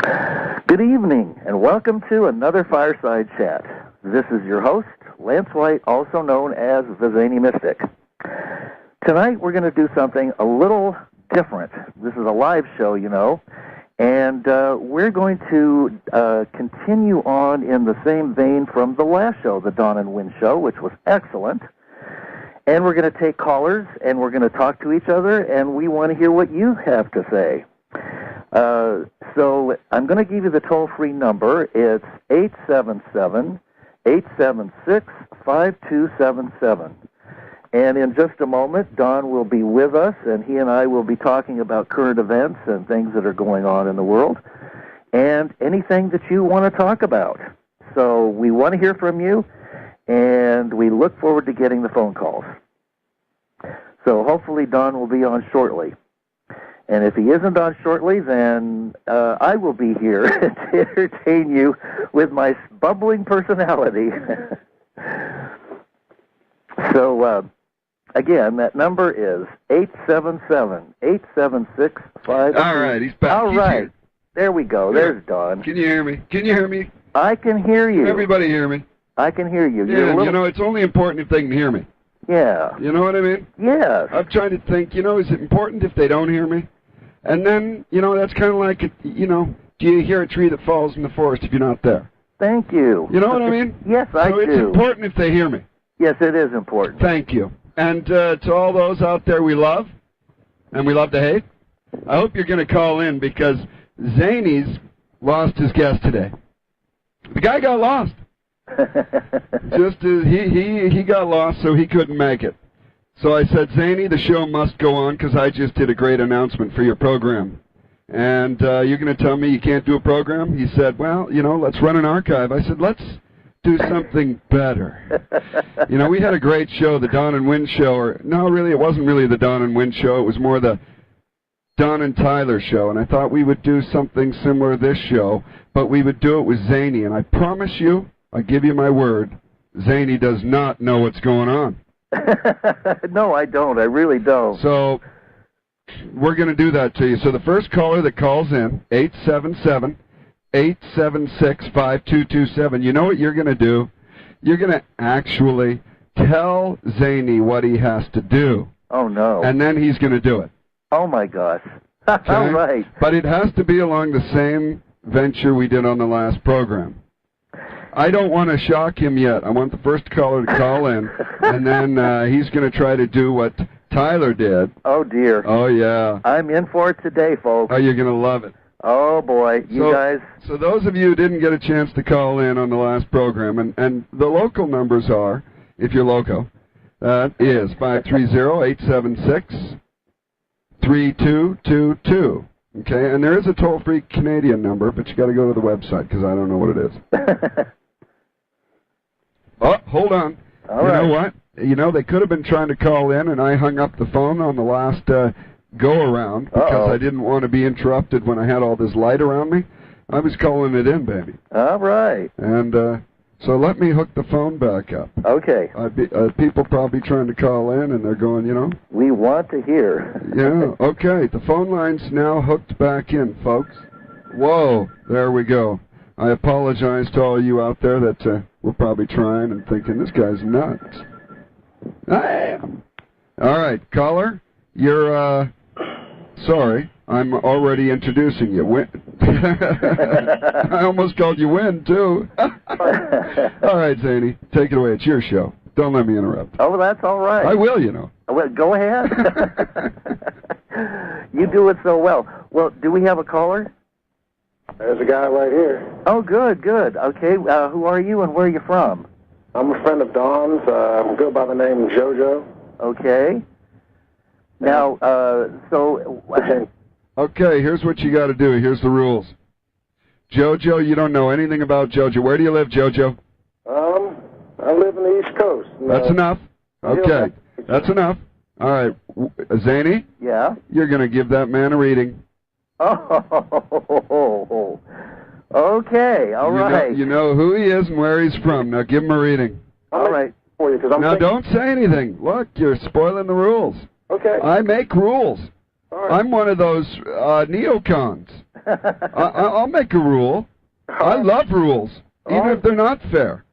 Good evening, and welcome to another Fireside Chat. This is your host, Lance White, also known as the Zany Mystic. Tonight we're going to do something a little different. This is a live show, you know, and we're going to continue on in the same vein from the last show, the Dawn and Wind show, which was excellent. And we're going to take callers, and we're going to talk to each other, and we want to hear what you have to say. So I'm going to give you the toll-free number. It's 877-876-5277. And in just a moment, Don will be with us, and he and I will be talking about current events and things that are going on in the world, and anything that you want to talk about. So we want to hear from you, and we look forward to getting the phone calls. So hopefully Don will be on shortly. And if he isn't on shortly, then I will be here to entertain you with my bubbling personality. So, again, that number is 877-876-5. All right, he's back. All right. There we go. Here. There's Don. Can you hear me? Can you hear me? I can hear you. Can everybody hear me? I can hear you. Yeah, you know, it's only important if they can hear me. Yeah. You know what I mean? Yes. I'm trying to think, you know, is it important if they don't hear me? And then, you know, that's kind of like, you know, do you hear a tree that falls in the forest if you're not there? Thank you. You know what I mean? Yes, I do. So it's important if they hear me. Yes, it is important. Thank you. And to all those out there we love, and we love to hate, I hope you're going to call in because Zany's lost his guest today. The guy got lost. He got lost, so he couldn't make it. So I said, Zany, the show must go on because I just did a great announcement for your program. And you're going to tell me you can't do a program? He said, well, you know, let's run an archive. I said, let's do something better. You know, we had a great show, the Dawn and Wind show. Or no, really, it wasn't really the Dawn and Wind show. It was more the Don and Tyler show. And I thought we would do something similar to this show, but we would do it with Zany. And I promise you, I give you my word, Zany does not know what's going on. No, I don't. I really don't. So we're going to do that to you. So the first caller that calls in, 877-876-5227, you know what you're going to do? You're going to actually tell Zany what he has to do. Oh, no. And then he's going to do it. Oh, my gosh. Okay? All right. But it has to be along the same venture we did on the last program. I don't want to shock him yet. I want the first caller to call in, and then he's going to try to do what Tyler did. Oh, dear. Oh, yeah. I'm in for it today, folks. Oh, you're going to love it. Oh, boy. You guys. So those of you who didn't get a chance to call in on the last program, and the local numbers are, if you're local, is 530-876-3222. Okay, and there is a toll-free Canadian number, but you got to go to the website because I don't know what it is. Oh, hold on. All right. You know what? You know, they could have been trying to call in, and I hung up the phone on the last go-around because I didn't want to be interrupted when I had all this light around me. I was calling it in, baby. All right. And so let me hook the phone back up. Okay. People probably trying to call in, and they're going, you know. We want to hear. Yeah, okay. The phone line's now hooked back in, folks. Whoa, there we go. I apologize to all you out there that were probably trying and thinking, this guy's nuts. I am. All right, caller, you're, sorry, I'm already introducing you. I almost called you Win, too. All right, Zany, take it away. It's your show. Don't let me interrupt. Oh, that's all right. I will, you know. Well, go ahead. You do it so well. Well, do we have a caller? There's a guy right here. Oh, good, good. Okay, who are you and where are you from? I'm a friend of Don's. I go by the name JoJo. Okay. Now, so... Okay, here's what you got to do. Here's the rules. JoJo, you don't know anything about JoJo. Where do you live, JoJo? I live in the East Coast. That's enough. Okay, that's enough. All right, Zany? Yeah? You're going to give that man a reading. Oh, okay, all right. You know who he is and where he's from. Now give him a reading. All right. For you, now don't say anything. Look, you're spoiling the rules. Okay. I make rules. All right. I'm one of those neocons. I'll make a rule. I love rules, even if they're not fair.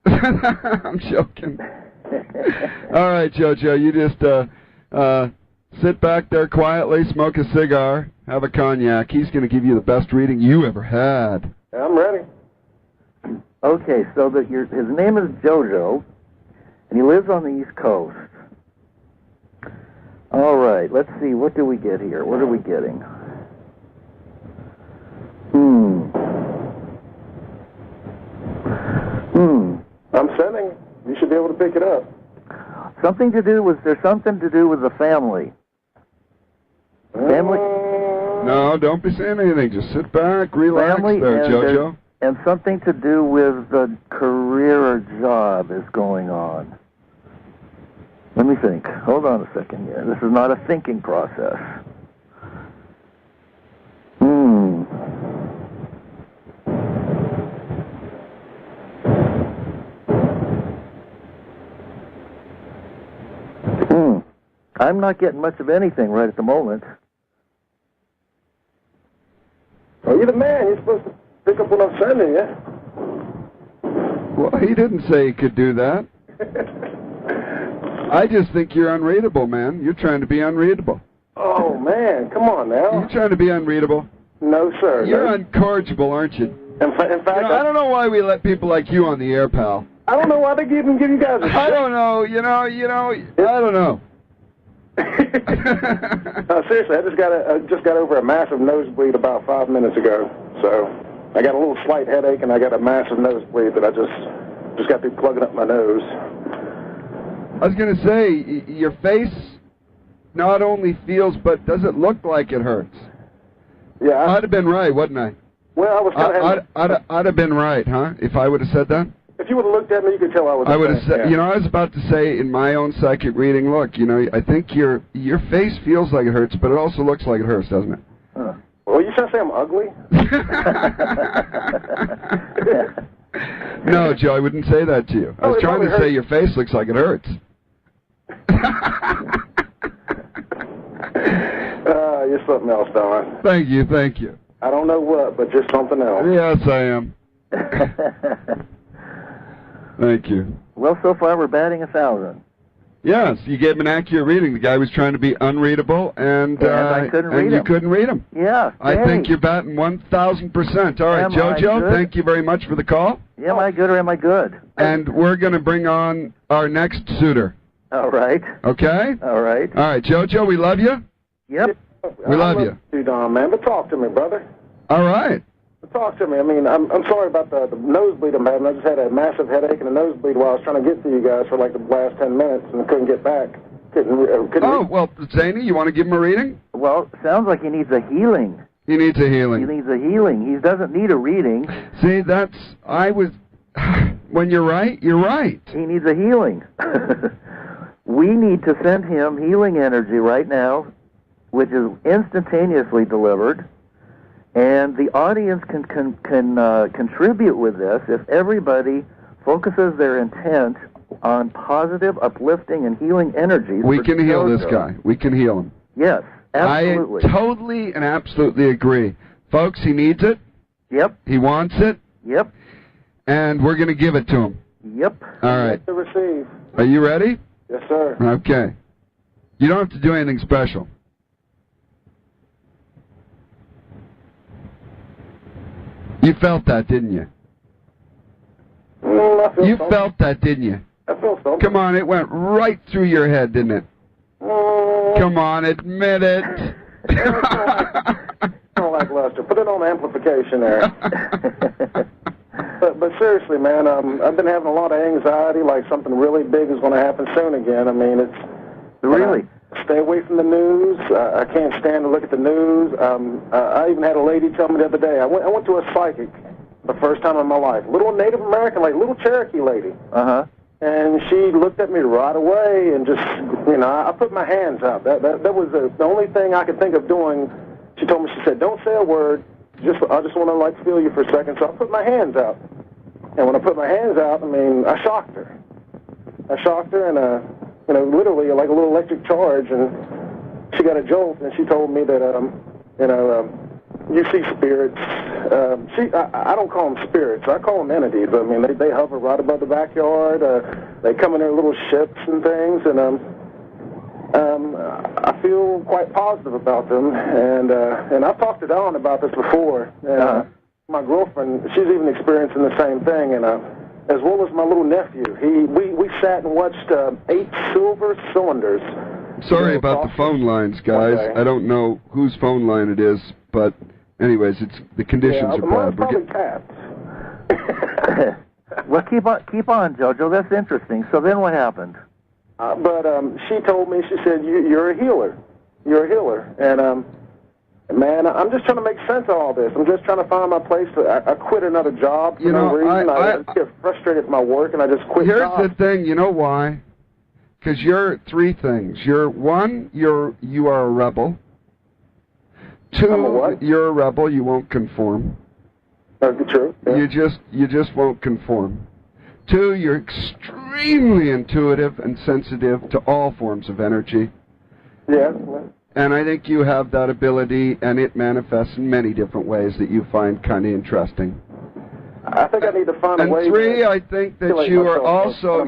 I'm joking. All right, JoJo, you just sit back there quietly, smoke a cigar, have a cognac. He's going to give you the best reading you ever had. I'm ready. Okay, so his name is JoJo, and he lives on the East Coast. All right, let's see. What do we get here? What are we getting? I'm sending. You should be able to pick it up. There's something to do with the family. Family? No, don't be saying anything. Just sit back, relax Family there, JoJo. And something to do with the career or job is going on. Let me think. Hold on a second here. This is not a thinking process. I'm not getting much of anything right at the moment. Oh, you're the man. You're supposed to pick up what I'm sending, yeah? Well, he didn't say he could do that. I just think you're unreadable, man. You're trying to be unreadable. Oh, man. Come on now. You're trying to be unreadable? No, sir. You're uncorrigible, aren't you? In fact, I don't know why we let people like you on the air, pal. I don't know why they even give you guys a shot. I don't know. I don't know. No, seriously, I just got over a massive nosebleed about 5 minutes ago. So I got a little slight headache, and I got a massive nosebleed that I just got through plugging up my nose. I was going to say, your face not only feels, but does it look like it hurts? Yeah. I'd have been right, wouldn't I? Well, I was kind of... I'd have been right, huh? If I would have said that? If you would have looked at me, you could tell I was... I would have said, I was about to say in my own psychic reading, look, I think your face feels like it hurts, but it also looks like it hurts, doesn't it? Huh. Well, you trying to say I'm ugly? No, Joe, I wouldn't say that to you. I was trying to say your face looks like it hurts. You're something else, Don. Thank you. I don't know what, but just something else. Yes, I am. Thank you. Well, so far we're batting 1,000. Yes, you gave him an accurate reading. The guy was trying to be unreadable, and I couldn't read him. You couldn't read him. Yeah. I think you're batting 1,000%. All right, JoJo, thank you very much for the call. Am I good or am I good? And we're going to bring on our next suitor. All right. Okay? All right. All right, JoJo, we love you. Yep. We love you. You, Don, man, but talk to me, brother. All right. Talk to me. I mean, I'm sorry about the nosebleed I'm having. I just had a massive headache and a nosebleed while I was trying to get to you guys for like the last 10 minutes and couldn't get back. Well, Zany, you want to give him a reading? Well, sounds like he needs a healing. He needs a healing. He needs a healing. He doesn't need a reading. See, when you're right, you're right. He needs a healing. We need to send him healing energy right now, which is instantaneously delivered. And the audience can contribute with this if everybody focuses their intent on positive, uplifting, and healing energies. We can heal this guy. We can heal him. Yes, absolutely. I totally and absolutely agree. Folks, he needs it. Yep. He wants it. Yep. And we're going to give it to him. Yep. All right. To receive. Are you ready? Yes, sir. Okay. You don't have to do anything special. You felt that, didn't you? You felt that, didn't you? I feel something. Come on, it went right through your head, didn't it? Come on, admit it. Don't like Lester. Put it on amplification there. But seriously, man, I've been having a lot of anxiety, like something really big is going to happen soon again. I mean, it's... Really? Stay away from the news. I can't stand to look at the news. I even had a lady tell me the other day, I went to a psychic the first time in my life. Little Native American lady, little Cherokee lady. Uh-huh. And she looked at me right away and just, I put my hands up. That was the only thing I could think of doing. She told me, she said, don't say a word. I just want to, feel you for a second. So I put my hands out. And when I put my hands out, I shocked her. I shocked her and, literally like a little electric charge. And she got a jolt and she told me that, you see spirits. I don't call them spirits. I call them entities. I mean, they hover right above the backyard. They come in their little ships and things, and I feel quite positive about them. And I've talked to Dawn about this before. And my girlfriend, she's even experiencing the same thing, and as well as my little nephew. We sat and watched 8 silver cylinders. Sorry about the phone lines, guys. I don't know whose phone line it is, but anyways, the conditions are bad. Probably cats. Well, keep on, Jojo. That's interesting. So then what happened? But she told me, she said, you're a healer. You're a healer. And, man, I'm just trying to make sense of all this. I'm just trying to find my place. I quit another job for no reason. I get frustrated with my work, and I just quit jobs. Here's the thing. You know why? Because you're 3 things. You are a rebel. 2, you're a rebel. You won't conform. True. Yeah. You just won't conform. 2, you're extremely intuitive and sensitive to all forms of energy. Yeah. And I think you have that ability, and it manifests in many different ways that you find kind of interesting. I think I need to find a way. And 3, I think that you are also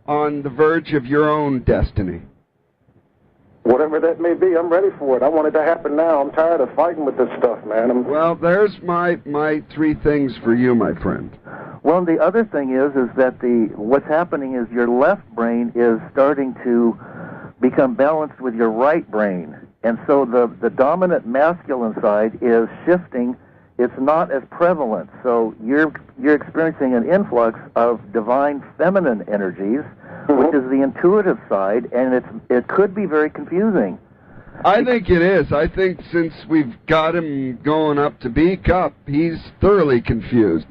on the verge of your own destiny. Whatever that may be, I'm ready for it. I want it to happen now. I'm tired of fighting with this stuff, man. Well, there's my 3 things for you, my friend. Well, the other thing is that what's happening is your left brain is starting to become balanced with your right brain. And so the dominant masculine side is shifting. It's not as prevalent. So you're experiencing an influx of divine feminine energies, which is the intuitive side, and it could be very confusing. I think it is. I think since we've got him going up to B Cup, he's thoroughly confused.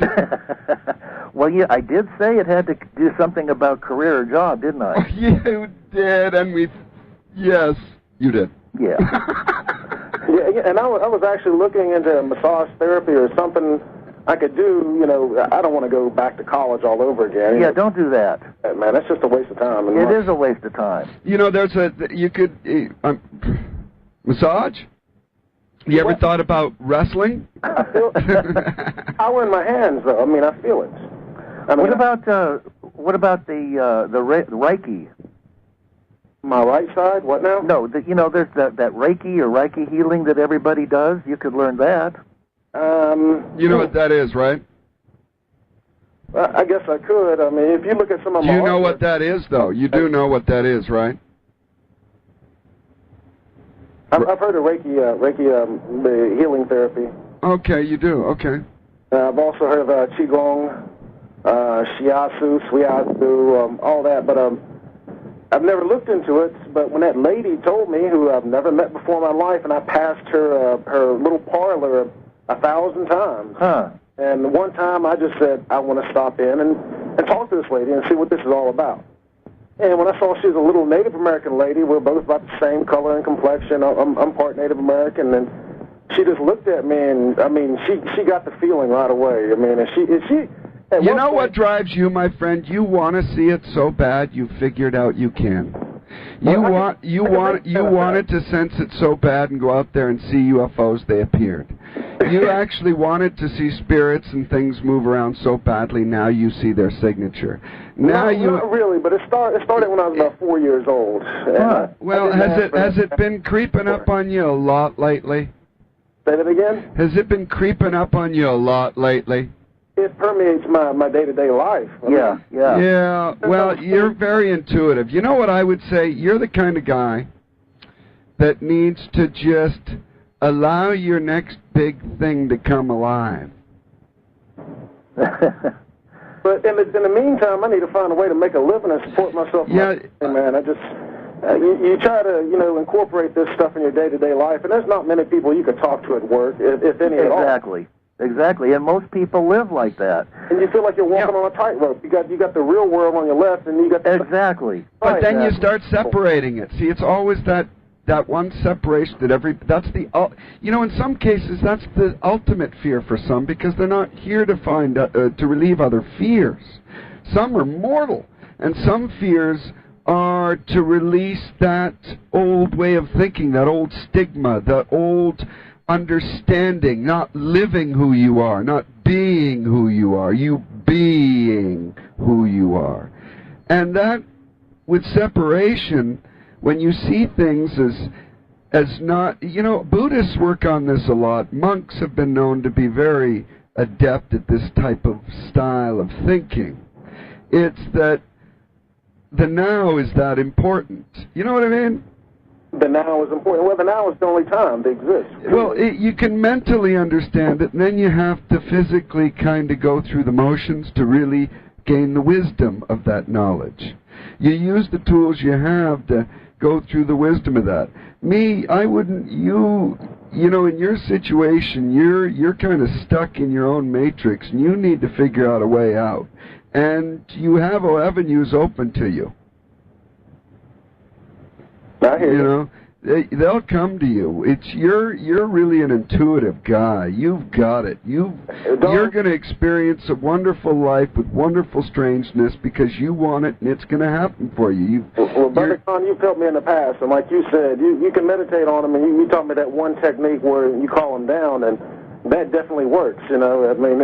Well, yeah, I did say it had to do something about career or job, didn't I? You did, and yes, you did. Yeah. Yeah, and I was actually looking into massage therapy or something I could do. You know, I don't want to go back to college all over again. Yeah, don't do that. Man, that's just a waste of time. It is a waste of time. You know, you could massage. You ever thought about wrestling? I feel power in my hands, though. I mean, I feel it. What about the Reiki? My right side? What now? No, there's that Reiki or Reiki healing that everybody does. You could learn that. You know what that is, right? I guess I could. I mean, if you look at some of my... You know what that is, though. You do know what that is, right? I've heard of Reiki, the healing therapy. Okay, you do. Okay. I've also heard of Qigong, Shiatsu, Suiatsu, all that, but I've never looked into it. But when that lady told me, who I've never met before in my life, and I passed her little parlor 1,000 times. Huh. And one time I just said, I want to stop in and talk to this lady and see what this is all about. And when I saw she was a little Native American lady, we're both about the same color and complexion. I'm part Native American, and she just looked at me, and I mean, she got the feeling right away. I mean, and she. You know what drives you, my friend? You want to see it so bad, you figured out you can. You wanted to sense it so bad and go out there and see UFOs. They appeared. You actually wanted to see spirits and things move around so badly. Now you see their signature. Now not really, but it started when I was about 4 years old. Well, has it been creeping up on you a lot lately? Say that again? Has it been creeping up on you a lot lately? It permeates my day-to-day life. Yeah, well, you're very intuitive. You know what I would say? You're the kind of guy that needs to just allow your next big thing to come alive. But in the meantime, I need to find a way to make a living and support myself. Yeah. Man, I just... you try to, incorporate this stuff in your day-to-day life, and there's not many people you could talk to at work, if any at all. Exactly, and most people live like that. And you feel like you're walking on a tightrope. You got the real world on your left, and you got the... Exactly. But then you start separating it. See, it's always that one separation that that's the... in some cases, that's the ultimate fear for some, because they're not here to find, to relieve other fears. Some are mortal, and some fears are to release that old way of thinking, that old stigma, that old... understanding, not living who you are, not being who you are, you being who you are. And that, with separation, when you see things as not, you know, Buddhists work on this a lot. Monks have been known to be very adept at this type of style of thinking. It's that the now is that important. You know what I mean? The now is important. Well, the now is the only time to exist. Well, you can mentally understand it, and then you have to physically kind of go through the motions to really gain the wisdom of that knowledge. You use the tools you have to go through the wisdom of that. Me, I wouldn't, you know, in your situation, you're kind of stuck in your own matrix, and you need to figure out a way out. And you have avenues open to you. I hear you know, they'll come to you. You're really an intuitive guy. You've got it. You're going to experience a wonderful life with wonderful strangeness because you want it, and it's going to happen for you. Well, Brother Con, you've helped me in the past, and like you said, you can meditate on them, and you taught me that one technique where you call them down, and that definitely works. You know, I mean,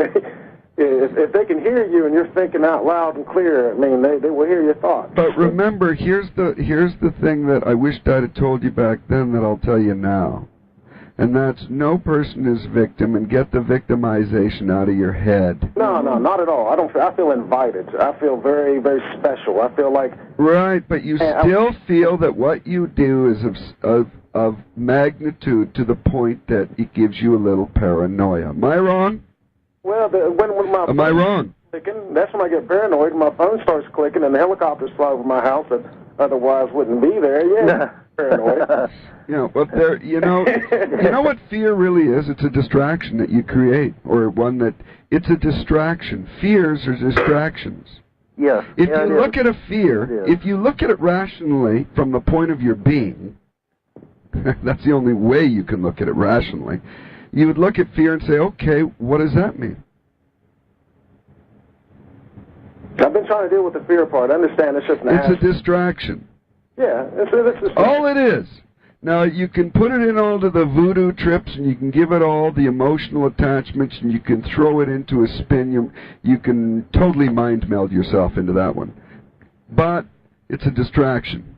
if they can hear you and you're thinking out loud and clear, I mean, they will hear your thoughts. But remember, here's the thing that I wished I'd have told you back then that I'll tell you now. And that's no person is victim, and get the victimization out of your head. No, not at all. I feel invited. I feel very, very special. I feel like... Right, but you still feel that what you do is of magnitude to the point that it gives you a little paranoia. Am I wrong? Well, when my Am I wrong? Clicking, that's when I get paranoid. My phone starts clicking, and the helicopters fly over my house that otherwise wouldn't be there. Yeah, paranoid. Yeah, but there, you know what fear really is? It's a distraction that you create, or one that it's a distraction. Fears are distractions. Yes. If you look at a fear, if you look at it rationally from the point of your being, that's the only way you can look at it rationally. You would look at fear and say, okay, what does that mean? I've been trying to deal with the fear part. I understand it's just an It's a distraction. Yeah, it's all it is. Now, you can put it in all to the voodoo trips, and you can give it all the emotional attachments, and you can throw it into a spin. You can totally mind meld yourself into that one. But it's a distraction.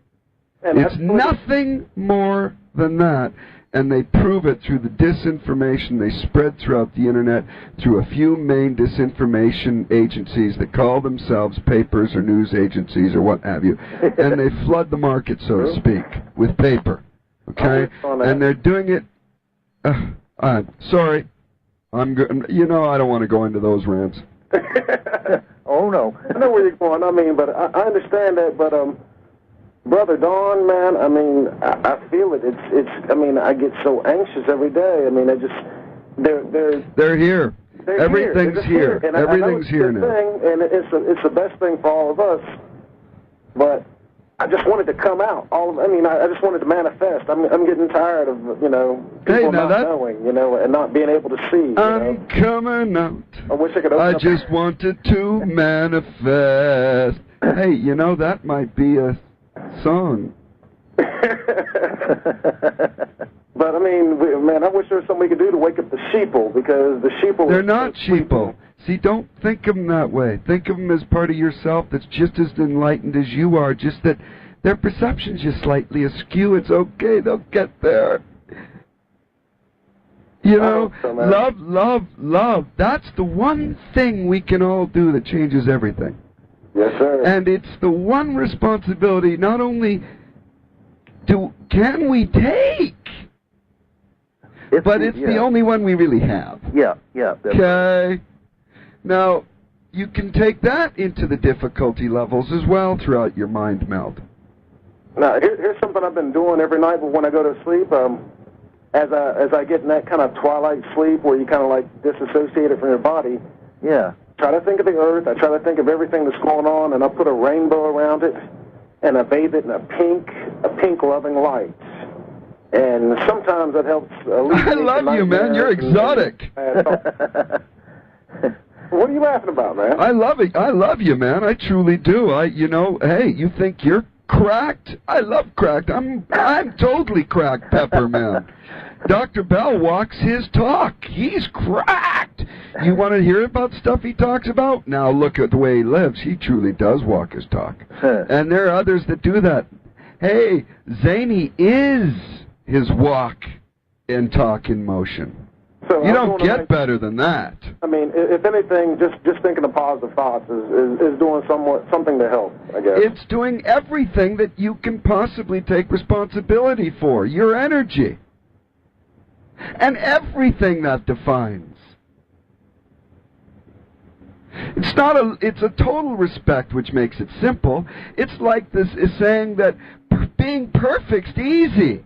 And it's nothing more than that. And they prove it through the disinformation they spread throughout the internet, through a few main disinformation agencies that call themselves papers or news agencies or what have you. And they flood the market, so to speak, with paper. Okay? And they're doing it... sorry. You know, I don't want to go into those rants. Oh, no. I know where you're going. I mean, but I understand that, but... Brother Don, man, I mean, I feel it. I mean, I get so anxious every day. I mean, they're here. Everything's here. Everything's here now. And it's the best thing for all of us. But I just wanted to come out. I just wanted to manifest. I'm getting tired of, people not knowing, and not being able to see. I'm coming out. I wish I could open up. just wanted to manifest. Hey, that might be a song. But I mean, man, I wish there was something we could do to wake up the sheeple, because the sheeple... They're not sheeple. See, don't think of them that way. Think of them as part of yourself that's just as enlightened as you are, just that their perception's just slightly askew. It's okay, they'll get there. Love. That's the one thing we can all do that changes everything. Yes, sir. And it's the one responsibility not only can we take, but it's the only one we really have. Yeah. Okay? Now, you can take that into the difficulty levels as well throughout your mind meld. Now, here's something I've been doing every night when I go to sleep. As I get in that kind of twilight sleep where you kind of like disassociate it from your body. Yeah. Try to think of the earth. I try to think of everything that's going on, and I put a rainbow around it, and I bathe it in a pink loving light. And sometimes that helps. I love you, man. You're exotic. What are you laughing about, man? I love it. I love you, man. I truly do. Hey, you think you're Cracked? I love cracked. I'm totally cracked, Pepper Man. Dr. Bell walks his talk. He's cracked. You want to hear about stuff he talks about? Now look at the way he lives. He truly does walk his talk. And there are others that do that. Hey, Zany is his walk and talk in motion. So you don't get better than that. I mean, if anything, just thinking of positive thoughts is doing something to help, I guess. It's doing everything that you can possibly take responsibility for. Your energy. And everything that defines. It's a total respect which makes it simple. It's like this is saying that being perfect's easy.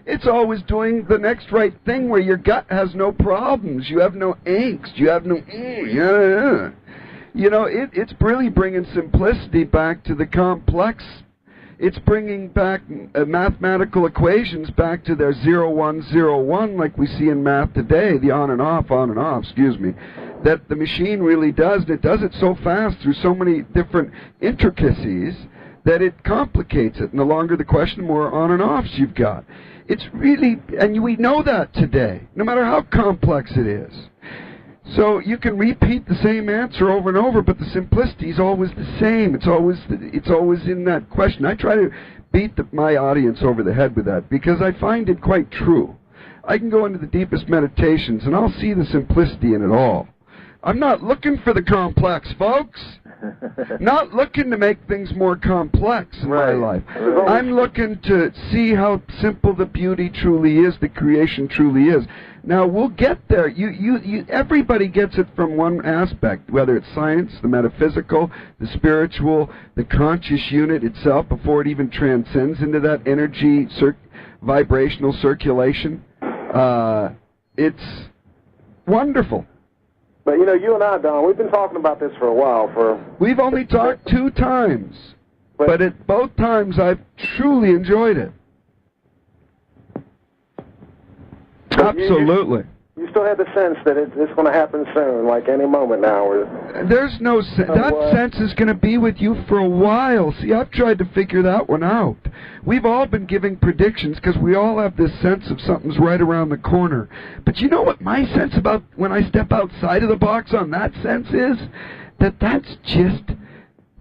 It's always doing the next right thing where your gut has no problems. You have no angst. You have no... You know, it's really bringing simplicity back to the complex. It's bringing back mathematical equations back to their 0, 1, 0, 1 like we see in math today, the on and off, excuse me, that the machine really does, and it does it so fast through so many different intricacies that it complicates it. And the longer the question, the more on and offs you've got. It's really, and we know that today, no matter how complex it is. So you can repeat the same answer over and over, but the simplicity is always the same. It's always in that question. I try to beat my audience over the head with that because I find it quite true. I can go into the deepest meditations and I'll see the simplicity in it all. I'm not looking for the complex, folks. Not looking to make things more complex in my life. I'm looking to see how simple the beauty truly is, the creation truly is. Now, we'll get there. Everybody gets it from one aspect, whether it's science, the metaphysical, the spiritual, the conscious unit itself, before it even transcends into that energy, vibrational circulation. It's wonderful. But, you know, you and I, Don, we've been talking about this for a while. We've only talked 2 times, but at both times I've truly enjoyed it. Absolutely. You still have the sense that it's going to happen soon, like any moment now. There's no sense. That sense is going to be with you for a while. See, I've tried to figure that one out. We've all been giving predictions because we all have this sense of something's right around the corner. But you know what my sense about when I step outside of the box on that sense is? That's just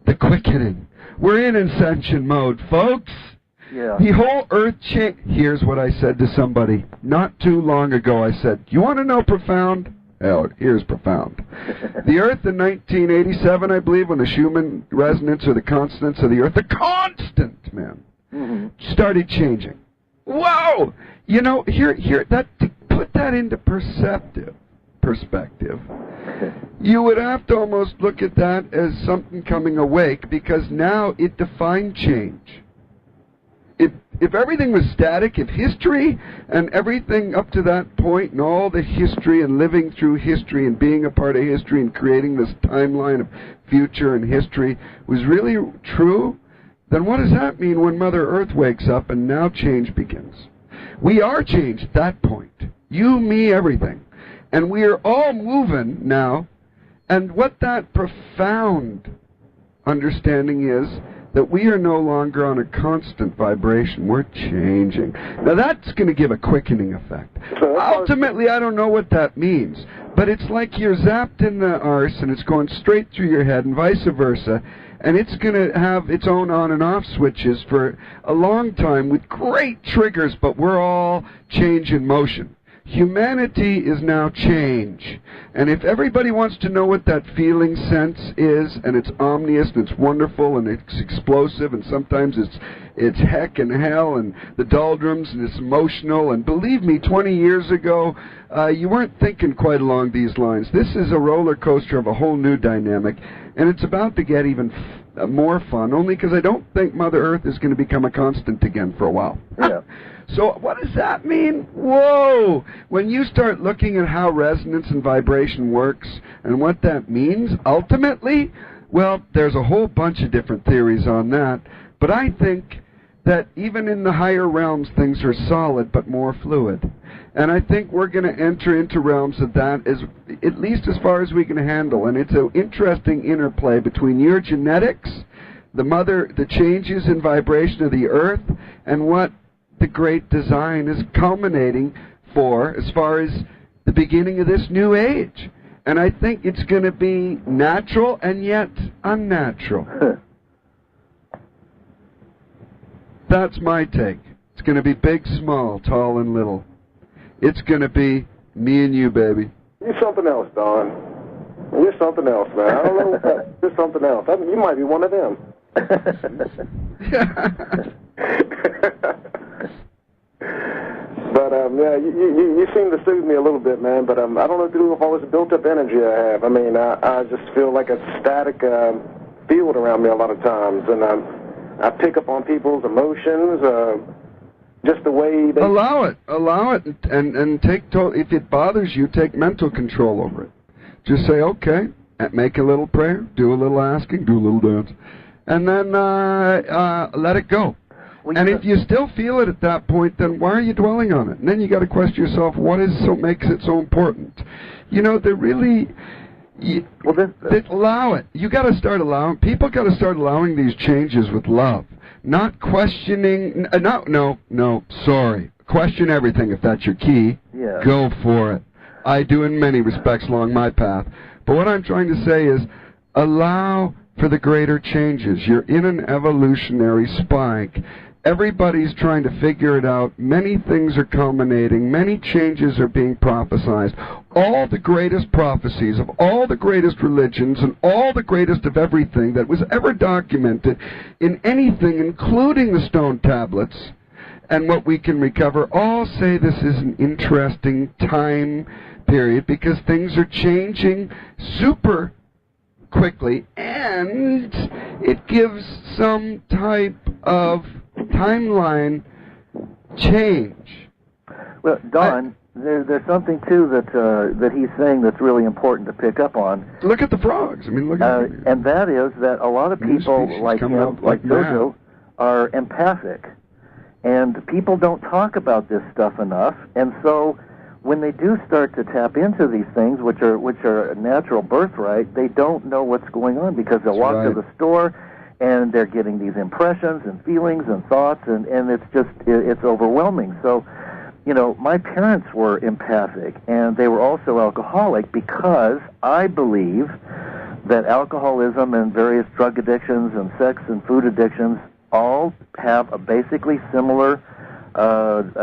the quickening. We're in ascension mode, folks. Yeah. The whole earth changed. Here's what I said to somebody not too long ago. I said, you want to know profound? Hell, here's profound. The earth in 1987, I believe, when the Schumann resonance or the constants of the earth, the constant, man, started changing. Whoa! You know, to put that into perspective, you would have to almost look at that as something coming awake, because now it defined change. If everything was static, if history and everything up to that point and all the history and living through history and being a part of history and creating this timeline of future and history was really true, then what does that mean when Mother Earth wakes up and now change begins? We are changed at that point. You, me, everything. And we are all moving now. And what that profound understanding is, that we are no longer on a constant vibration. We're changing. Now that's going to give a quickening effect. Ultimately, I don't know what that means, but it's like you're zapped in the arse and it's going straight through your head and vice versa, and it's going to have its own on and off switches for a long time with great triggers, but we're all change in motion. Humanity is now change. And if everybody wants to know what that feeling sense is, and it's omnious, and it's wonderful, and it's explosive, and sometimes it's heck and hell, and the doldrums, and it's emotional, and believe me, 20 years ago, you weren't thinking quite along these lines. This is a roller coaster of a whole new dynamic, and it's about to get even more fun, only because I don't think Mother Earth is going to become a constant again for a while. Yeah. So what does that mean? Whoa! When you start looking at how resonance and vibration works and what that means, ultimately, well, there's a whole bunch of different theories on that. But I think that even in the higher realms, things are solid but more fluid. And I think we're going to enter into realms of that, at least as far as we can handle. And it's an interesting interplay between your genetics, the changes in vibration of the Earth, and what the great design is culminating for as far as the beginning of this new age. And I think it's going to be natural and yet unnatural. That's my take. It's going to be big, small, tall, and little. It's going to be me and you, baby. You're something else, Don. You're something else, man. I don't know what that. You're something else. I mean, you might be one of them. But yeah, you seem to soothe me a little bit, man. But I don't know if all this built-up energy I have. I mean, I just feel like a static field around me a lot of times, and I pick up on people's emotions, just the way they... Allow it, and take, if it bothers you, take mental control over it. Just say, okay, make a little prayer, do a little asking, do a little dance, and then let it go. Well, and if you still feel it at that point, then why are you dwelling on it? And then you got to question yourself, what makes it so important? You know, they're really... allow it. You got to start allowing. People got to start allowing these changes with love, not questioning. Sorry. Question everything if that's your key. Yeah. Go for it. I do in many respects along my path. But what I'm trying to say is, allow for the greater changes. You're in an evolutionary spike. Everybody's trying to figure it out. Many things are culminating. Many changes are being prophesized. All the greatest prophecies of all the greatest religions and all the greatest of everything that was ever documented in anything, including the stone tablets and what we can recover, all say this is an interesting time period because things are changing super quickly, and it gives some type of timeline change. Well, Don, there's something too that he's saying that's really important to pick up on. Look at the frogs. I mean, look at and that is that a lot of people like him, like Jojo, are empathic, and people don't talk about this stuff enough. And so, when they do start to tap into these things, which are a natural birthright, they don't know what's going on because they'll walk to the store and they're getting these impressions and feelings and thoughts, and it's overwhelming. So, you know, my parents were empathic, and they were also alcoholic because I believe that alcoholism and various drug addictions and sex and food addictions all have a basically similar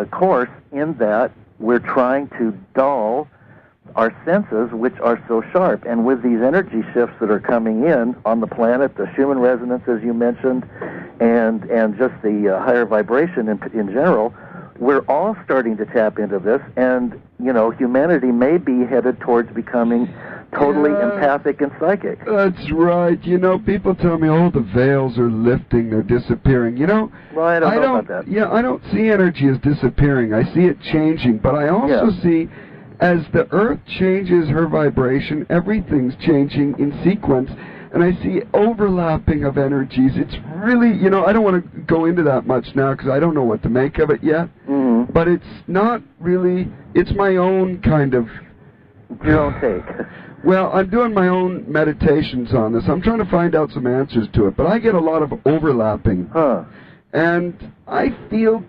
course in that we're trying to dull our senses, which are so sharp. And with these energy shifts that are coming in on the planet, the Schumann resonance, as you mentioned, and just the higher vibration in general, we're all starting to tap into this. And, you know, humanity may be headed towards becoming totally empathic and psychic. That's right. You know, people tell me, oh, the veils are lifting, they're disappearing. You know, well, I don't know about that. Yeah, I don't see energy as disappearing. I see it changing. But I also see, as the Earth changes her vibration, everything's changing in sequence. And I see overlapping of energies. It's really, you know, I don't want to go into that much now because I don't know what to make of it yet. Mm-hmm. But it's not really, it's my own kind of... Your own take. Well, I'm doing my own meditations on this. I'm trying to find out some answers to it, but I get a lot of overlapping. Huh. And I feel,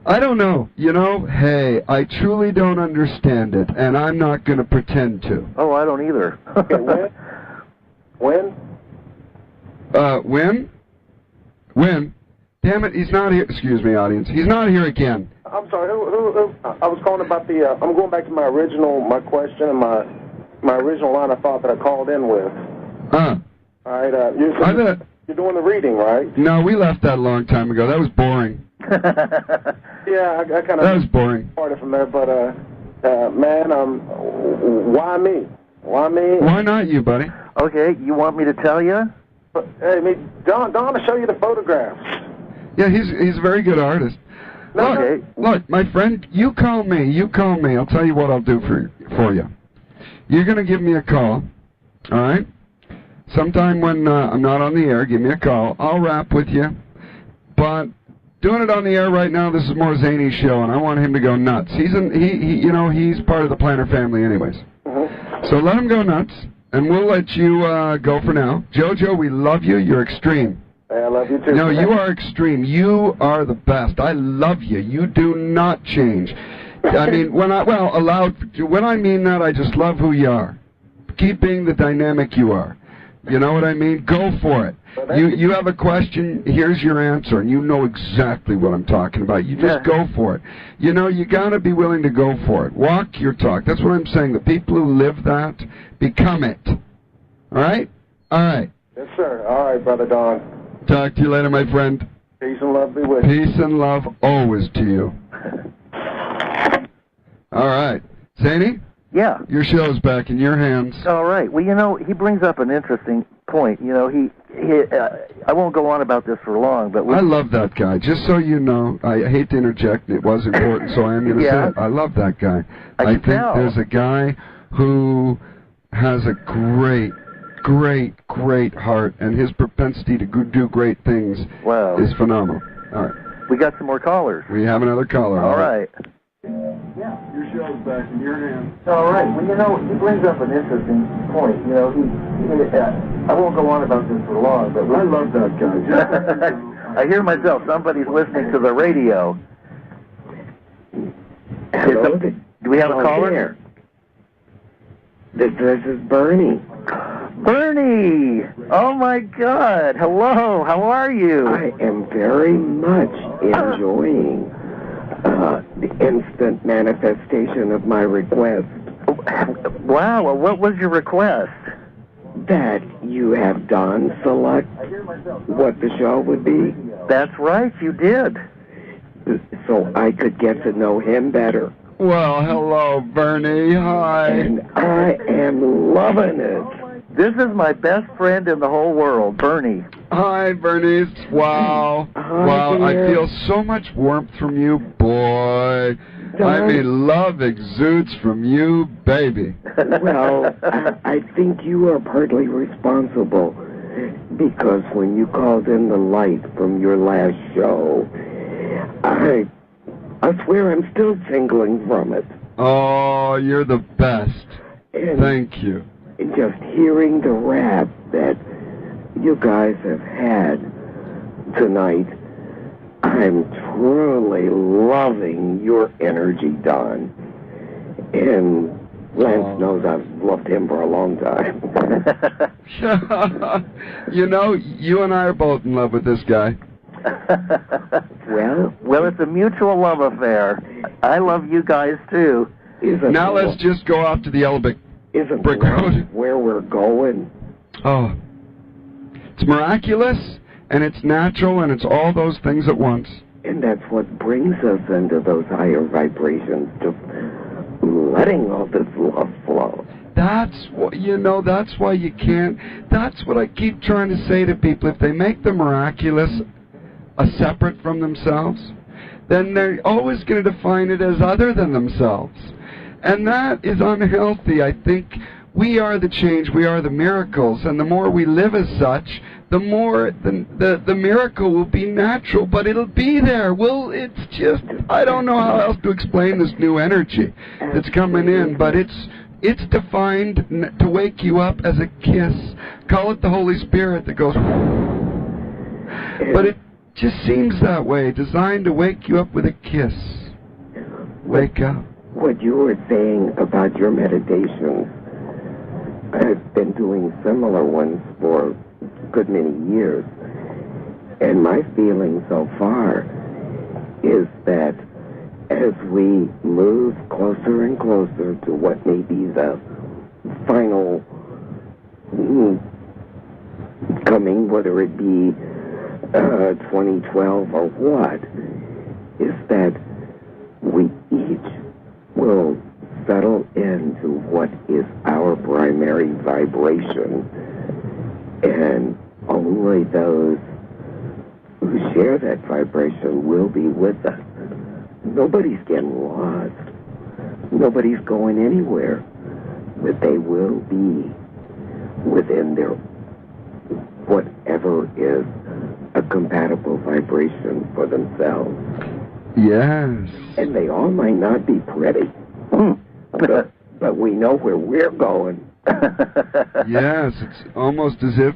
I don't know, you know, hey, I truly don't understand it, and I'm not going to pretend to. Oh, I don't either. Okay, when? When? Damn it, he's not here. Excuse me, audience. He's not here again. I'm sorry, who I was calling about the, I'm going back to my question and my original line of thought that I called in with. All right, you're doing the reading, right? No, we left that a long time ago. That was boring. Yeah, I kind of... That was boring. ...parted from there, but, man, why me? Why me? Why not you, buddy? Okay, you want me to tell you? Hey, Don will show you the photographs. Yeah, he's a very good artist. Look, my friend, you call me. I'll tell you what I'll do for you. You're going to give me a call, all right? Sometime when I'm not on the air, give me a call. I'll rap with you. But doing it on the air right now, this is more Zane's show, and I want him to go nuts. He's part of the Planner family anyways. Mm-hmm. So let him go nuts, And we'll let you go for now. JoJo, we love you. You're extreme. I love you too. No, you are extreme. You are the best. I love you. You do not change. I mean, when I mean that, I just love who you are. Keep being the dynamic you are. You know what I mean? Go for it. You have a question, here's your answer, and you know exactly what I'm talking about. You just go for it. You know, you got to be willing to go for it. Walk your talk. That's what I'm saying. The people who live that, become it. All right? All right. Yes, sir. All right, Brother Don. Talk to you later, my friend. Peace and love be with you. Peace and love always to you. All right. Zany? Yeah. Your show's back in your hands. All right. Well, you know, he brings up an interesting point. You know, I won't go on about this for long, but... I love that guy. Just so you know, I hate to interject. It was important, so I am going to say it. I love that guy. I think there's a guy who has a great heart, and his propensity to do great things is phenomenal. All right. We got some more callers. We have another caller. All right. Yeah. Your show's back in your hands. All right. Well, you know, he brings up an interesting point. You know, I won't go on about this for long, but I love that guy. I hear myself. Somebody's listening to the radio. Hello? Do we have a caller? Here. This is Bernie. Bernie! Oh, my God. Hello. How are you? I am very much enjoying the instant manifestation of my request. Wow. Well, what was your request? That you have Don select what the show would be. That's right. You did. So I could get to know him better. Well, hello, Bernie. Hi. And I am loving it. This is my best friend in the whole world, Bernie. Hi, Bernice. Wow. Wow, I feel so much warmth from you, boy. I mean, love exudes from you, baby. Well, I think you are partly responsible, because when you called in the light from your last show, I swear I'm still tingling from it. Oh, you're the best. And thank you. Just hearing the rap that you guys have had tonight, I'm truly loving your energy, Don. And Lance knows I've loved him for a long time. You know, you and I are both in love with this guy. Well, it's a mutual love affair. I love you guys, too. Now let's just go off to the yellow brick road. Where we're going. Oh. It's miraculous, and it's natural, and it's all those things at once. And that's what brings us into those higher vibrations, just letting all this love flow. That's what, you know, that's why you can't, that's what I keep trying to say to people. If they make the miraculous separate from themselves, then they're always going to define it as other than themselves. And that is unhealthy. I think we are the change, we are the miracles, and the more we live as such, the more the miracle will be natural, but it'll be there. Well, it's just, I don't know how else to explain this new energy that's coming in, but it's defined to wake you up as a kiss. Call it the Holy Spirit that goes, but it just seems that way, designed to wake you up with a kiss. Wake up. What you were saying about your meditations, I've been doing similar ones for a good many years, and my feeling so far is that as we move closer and closer to what may be the final coming, whether it be 2012 or what, is that we each will settle into what is our primary vibration, and only those who share that vibration will be with us. Nobody's getting lost. Nobody's going anywhere, but they will be within their whatever is a compatible vibration for themselves. Yes. And they all might not be pretty, but we know where we're going. Yes, it's almost as if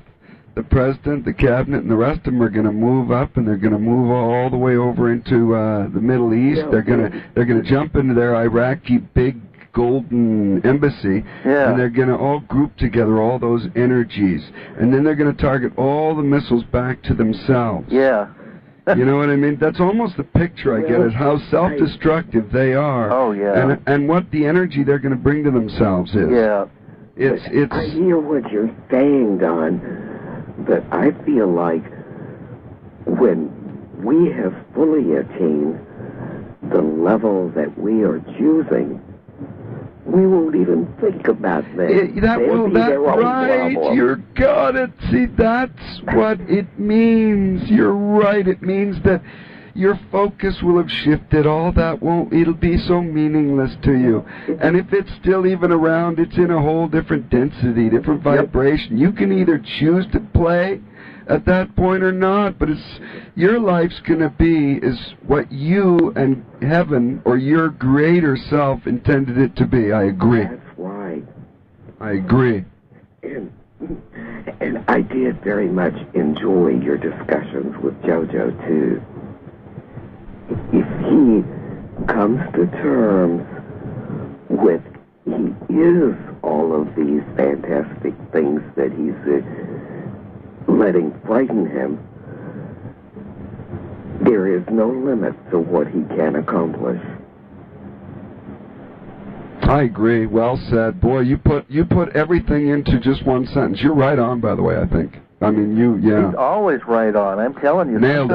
the president, the cabinet, and the rest of them are going to move up, and they're going to move all the way over into the Middle East. They're going to jump into their Iraqi big golden embassy, and they're going to all group together all those energies, and then they're going to target all the missiles back to themselves. Yeah. You know what I mean? That's almost the picture I get, is how self-destructive they are. Oh, yeah. And what the energy they're going to bring to themselves is. Yeah. It's. I hear what you're saying, Don. But I feel like when we have fully attained the level that we are choosing, we won't even think about that. That's right. You got it. See, that's what it means. You're right. It means that your focus will have shifted. All that it'll be so meaningless to you. And if it's still even around, it's in a whole different density, different vibration. You can either choose to play at that point or not, but your life's going to be is what you and heaven or your greater self intended it to be. I agree. That's right. I agree. And I did very much enjoy your discussions with JoJo, too. If he comes to terms with he is all of these fantastic things that he's letting frighten him, there is no limit to what he can accomplish. I agree. Well said. Boy, you put everything into just one sentence. You're right on, by the way, I think. I mean, He's always right on. I'm telling you. Nailed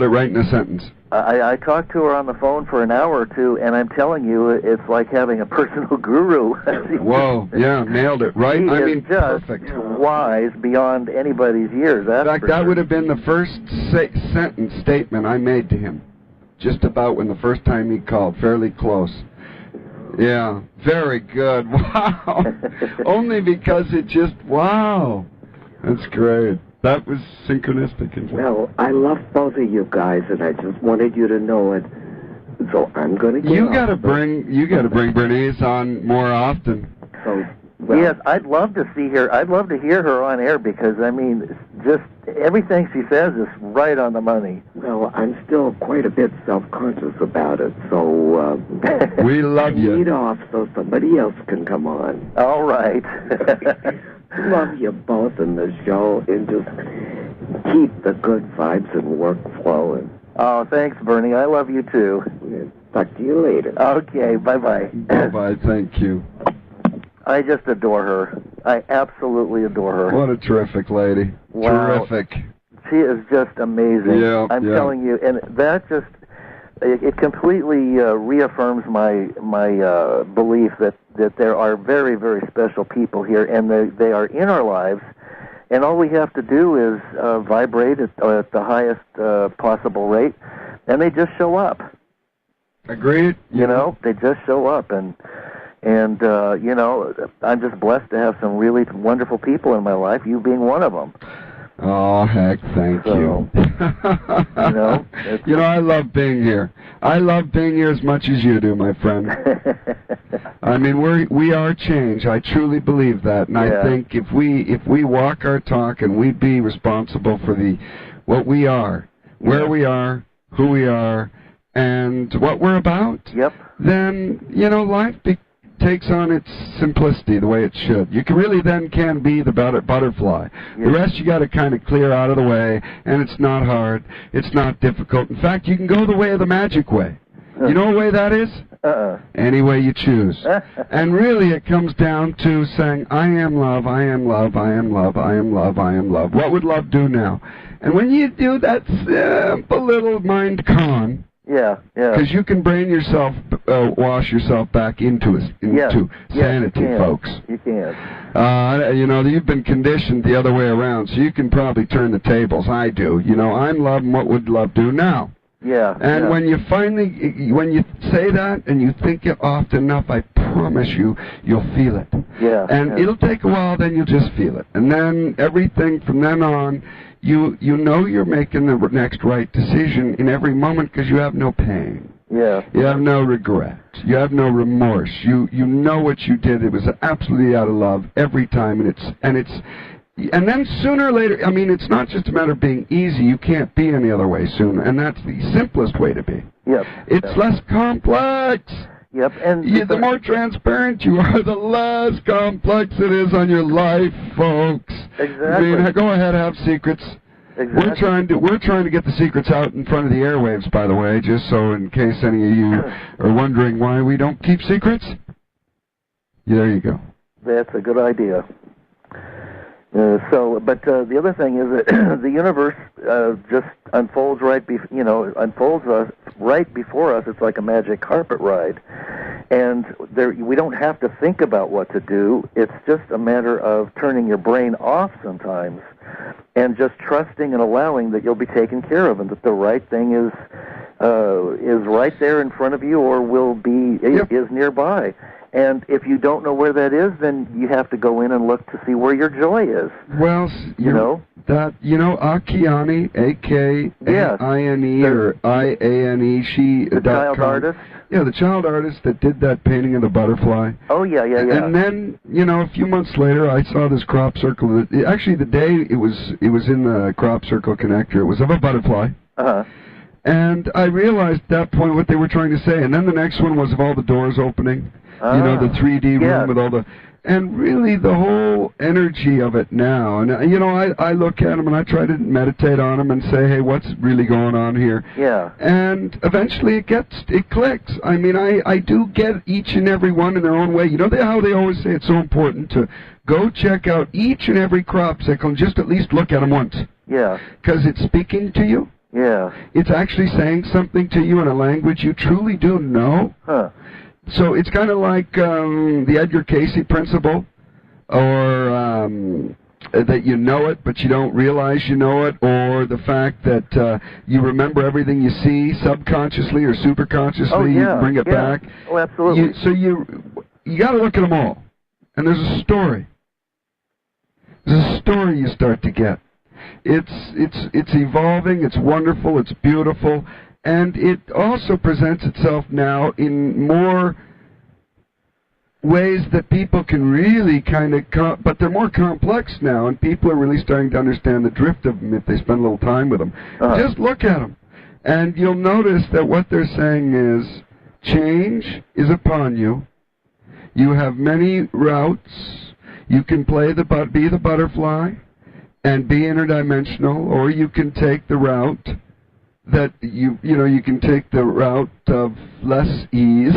it right in a sentence. I talked to her on the phone for an hour or two, and I'm telling you, it's like having a personal guru. Whoa, yeah, nailed it, right? He is just perfect. Wise beyond anybody's years. In fact, that would have been the first sentence statement I made to him, just about when the first time he called, fairly close. Yeah, very good. Wow. Only because it just, wow. That's great. That was synchronistic. Well, I love both of you guys, and I just wanted you to know it. So I'm going to get You got to bring Bernice on more often. So, yes, I'd love to see her. I'd love to hear her on air because I mean, just everything she says is right on the money. Well, I'm still quite a bit self-conscious about it, so we love you. Lead off so somebody else can come on. All right. Love you both in the show, and just keep the good vibes and work flowing. Oh, thanks, Bernie. I love you too. Talk to you later. Okay, bye-bye. Bye-bye, thank you. I just adore her. I absolutely adore her. What a terrific lady. Wow. Terrific. She is just amazing. Yeah, I'm telling you, and that just, it completely reaffirms my belief that there are very, very special people here, and they are in our lives, and all we have to do is vibrate at the highest possible rate, and they just show up. Agreed. You know, they just show up, and you know, I'm just blessed to have some really wonderful people in my life, you being one of them. Oh, heck, thank you. You know, I love being here. I love being here as much as you do, my friend. I mean, we are change. I truly believe that, and I think if we walk our talk and we be responsible for what we are, where we are, who we are, and what we're about, then life takes on its simplicity the way it should. You can be the butterfly. The rest you got to kind of clear out of the way, and it's not hard. It's not difficult. In fact, you can go the way of the magic way. You know what way that is? Any way you choose. And really it comes down to saying, I am love, I am love, I am love, I am love, I am love. What would love do now? And when you do that simple little mind con, because you can wash yourself back into sanity, folks. You can. You've been conditioned the other way around, so you can probably turn the tables. I do. I'm love, and what would love do now? And when you say that and you think it often enough, I promise you'll feel it. And it'll take a while, then you'll just feel it. And then everything from then on, you know you're making the next right decision in every moment because you have no pain. Yeah. You have no regret. You have no remorse. You know what you did. It was absolutely out of love every time, and then sooner or later, I mean, it's not just a matter of being easy. You can't be any other way soon, and that's the simplest way to be. Yep. It's less complex. Yep. And the more transparent you are, the less complex it is on your life, folks. Exactly. I mean, go ahead, have secrets. Exactly. We're trying to get the secrets out in front of the airwaves, by the way, just so in case any of you are wondering why we don't keep secrets. Yeah, there you go. That's a good idea. But the other thing is that the universe just unfolds right before us. It's like a magic carpet ride, and we don't have to think about what to do. It's just a matter of turning your brain off sometimes, and just trusting and allowing that you'll be taken care of, and that the right thing is right there in front of you, or is nearby. And if you don't know where that is, then you have to go in and look to see where your joy is. Well, Akiane, A-K-A-I-N-E, or I-A-N-E, the child artist? Yeah, the child artist that did that painting of the butterfly. Oh, yeah. And then, a few months later, I saw this crop circle. Actually, the day it was in the crop circle connector, it was of a butterfly. Uh-huh. And I realized at that point what they were trying to say. And then the next one was of all the doors opening. The 3D room with all the... And really, the whole energy of it now. And, I look at them and I try to meditate on them and say, hey, what's really going on here? Yeah. And eventually it clicks. I mean, I do get each and every one in their own way. You know how they always say it's so important to go check out each and every crop cycle and just at least look at them once. Yeah. Because it's speaking to you. Yeah. It's actually saying something to you in a language you truly do know. Huh. So it's kind of like the Edgar Cayce principle, or that you know it, but you don't realize you know it, or the fact that you remember everything you see subconsciously or superconsciously. Oh, yeah. You bring it back. Oh, absolutely. You got to look at them all, and there's a story. There's a story you start to get. It's evolving. It's wonderful. It's beautiful. And it also presents itself now in more ways that people can really kind of, but they're more complex now, and people are really starting to understand the drift of them if they spend a little time with them. Just look at them, and you'll notice that what they're saying is, change is upon you. You have many routes. You can be the butterfly and be interdimensional, or you can take the route that you can take the route of less ease.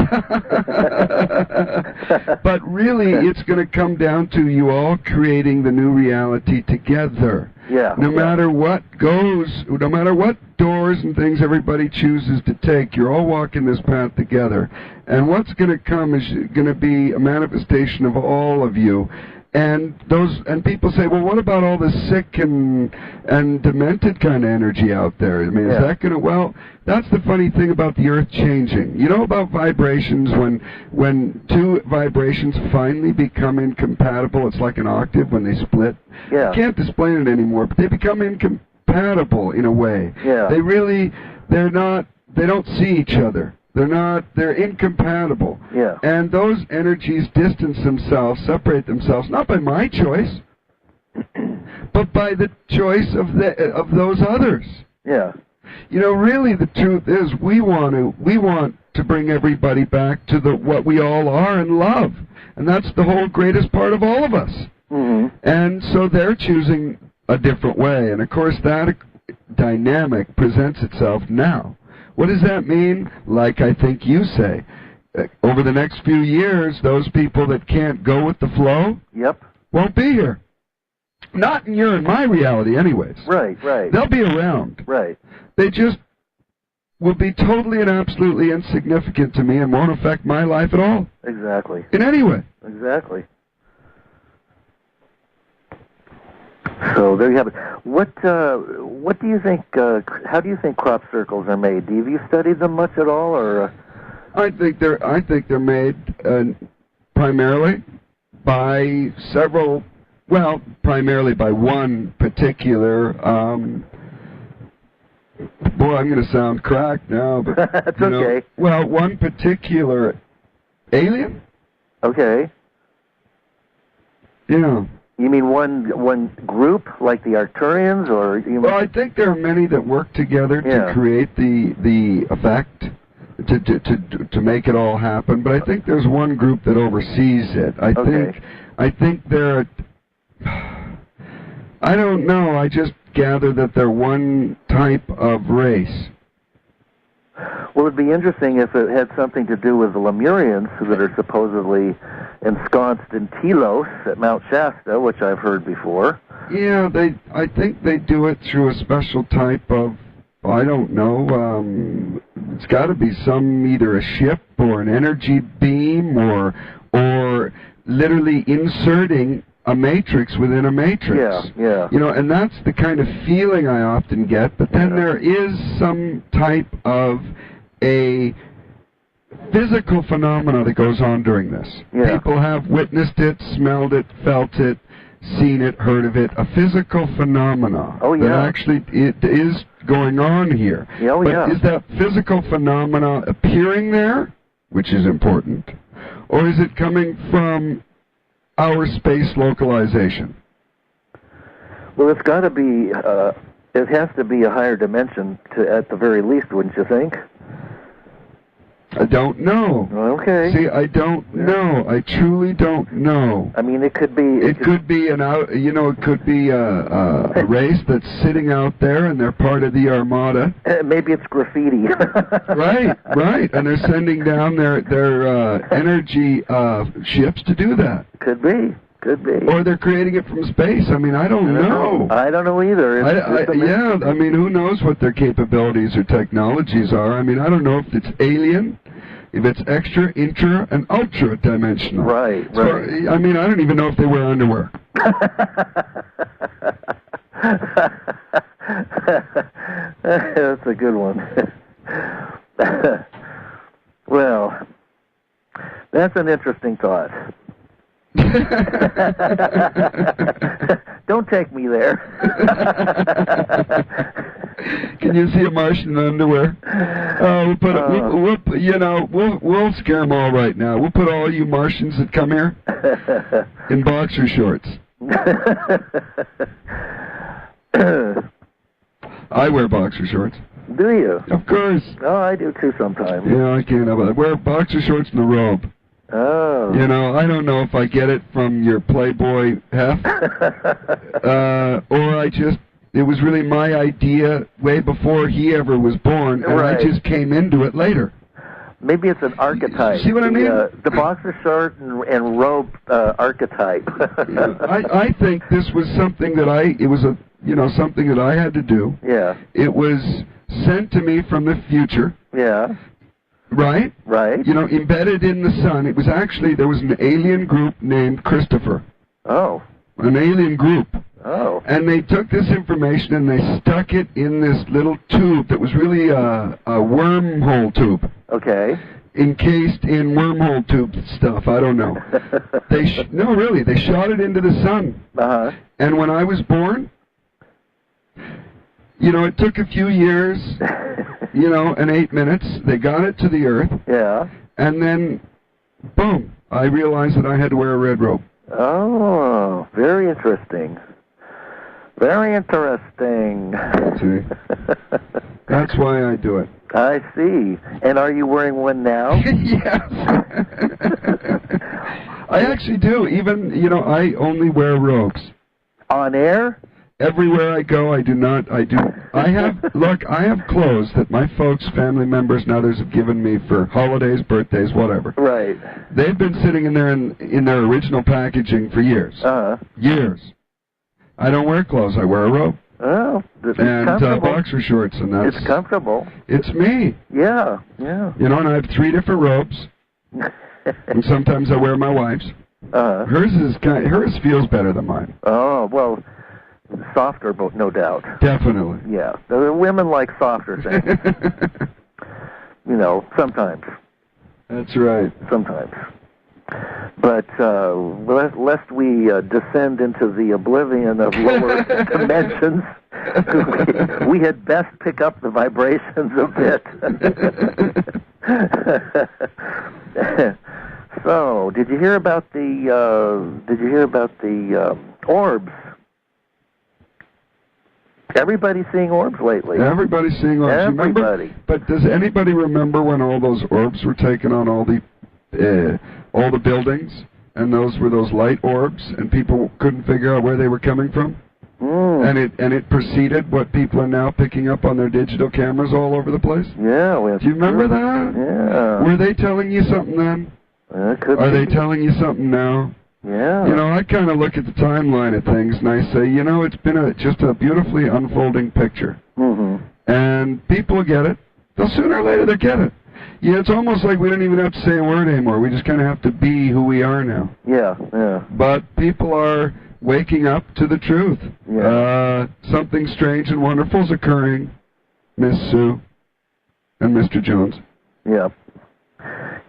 But really, it's going to come down to you all creating the new reality together. Yeah. No matter what no matter what doors and things everybody chooses to take, you're all walking this path together. And what's going to come is going to be a manifestation of all of you. And people say, well, what about all the sick and demented kind of energy out there? I mean, is that going to... Well, that's the funny thing about the Earth changing. You know about vibrations, when two vibrations finally become incompatible, it's like an octave when they split. Yeah. You can't explain it anymore, but they become incompatible in a way. Yeah. They don't see each other. They're incompatible. Yeah. And those energies distance themselves, separate themselves, not by my choice, but by the choice of those others. Yeah. Really the truth is we want to bring everybody back to what we all are and love. And that's the whole greatest part of all of us. Mm-hmm. And so they're choosing a different way. And of course that dynamic presents itself now. What does that mean? Like I think you say, over the next few years, those people that can't go with the flow won't be here. Not in your and my reality anyways. Right. They'll be around. Right. They just will be totally and absolutely insignificant to me and won't affect my life at all. Exactly. In any way. Exactly. So there you have it. What do you think? How do you think crop circles are made? Have you studied them much at all, or? I think they're made primarily by primarily by one particular Boy, I'm going to sound cracked now, but That's okay. Well, one particular alien. Okay. Yeah. You mean one group like the Arcturians, or you mean? Well, I think there are many that work together to create the effect, to make it all happen. But I think there's one group that oversees it. I think they're. I don't know. I just gather that they're one type of race. Well, it'd be interesting if it had something to do with the Lemurians that are supposedly ensconced in Telos at Mount Shasta, which I've heard before. Yeah, I think they do it through a special type of, I don't know, it's got to be either a ship or an energy beam or literally inserting a matrix within a matrix. Yeah. And that's the kind of feeling I often get, but then there is some type of a physical phenomena that goes on during this. Yeah. People have witnessed it, smelled it, felt it, seen it, heard of it, a physical phenomena that actually it is going on here. But is that physical phenomena appearing there, which is important, or is it coming from our space localization? Well, it's got to be, it has to be a higher dimension at the very least, wouldn't you think? I don't know. Okay. See, I don't know. I truly don't know. I mean, it could be... It could be it could be a race that's sitting out there and they're part of the armada. Maybe it's graffiti. Right. And they're sending down their energy ships to do that. Could be. Or they're creating it from space. I mean, I don't know. I don't know either. I mean, who knows what their capabilities or technologies are? I mean, I don't know if it's alien, if it's extra, intra, and ultra dimensional. Right. So, I mean, I don't even know if they wear underwear. That's a good one. Well, that's an interesting thought. Don't take me there. Can you see a Martian in underwear? We'll scare them all right now. We'll put all you Martians that come here in boxer shorts. I wear boxer shorts. Do you? Of course. Oh, I do too sometimes. Yeah, I can't help it. I wear boxer shorts and a robe. Oh. I don't know if I get it from your Playboy heft, or it was really my idea way before he ever was born, and I just came into it later. Maybe it's an archetype. See what I mean? The boxer short and robe archetype. I think this was something that something that I had to do. Yeah. It was sent to me from the future. Yeah. Right? Embedded in the sun. It was actually, there was an alien group named Christopher. Oh. An alien group. Oh. And they took this information and they stuck it in this little tube that was really a wormhole tube. Okay. Encased in wormhole tube stuff. I don't know. No, really. They shot it into the sun. Uh-huh. And when I was born, it took a few years, and 8 minutes. They got it to the earth. Yeah. And then, boom, I realized that I had to wear a red robe. Oh, very interesting. Very interesting. See? That's why I do it. I see. And are you wearing one now? Yes. I actually do. Even, I only wear robes. On air? Everywhere I go, I have clothes that my folks, family members, and others have given me for holidays, birthdays, whatever. Right. They've been sitting in there in their original packaging for years. Uh-huh. Years. I don't wear clothes. I wear a robe. Oh, and boxer shorts, and that's... It's comfortable. It's me. Yeah. And I have 3 different robes, and sometimes I wear my wife's. Uh-huh. Hers feels better than mine. Oh, well... Softer, but no doubt. Definitely. Yeah. The women like softer things. Sometimes. That's right. Sometimes. But lest we descend into the oblivion of lower dimensions, we had best pick up the vibrations a bit. So, did you hear about the orbs? Everybody's seeing orbs lately. Everybody's seeing orbs. Everybody. But does anybody remember when all those orbs were taken on all the buildings, and those were those light orbs, and people couldn't figure out where they were coming from? And it preceded what people are now picking up on their digital cameras all over the place? Yeah. Do you remember that? Yeah. Were they telling you something then? Are they telling you something now? Yeah. You know, I kind of look at the timeline of things and I say, you know, it's been just a beautifully unfolding picture. And people get it. They'll sooner or later they'll get it. Yeah, it's almost like we don't even have to say a word anymore. We just kind of have to be who we are now. Yeah, yeah. But people are waking up to the truth. Yeah. Something strange and wonderful is occurring, Miss Sue and Mr. Jones. Yep.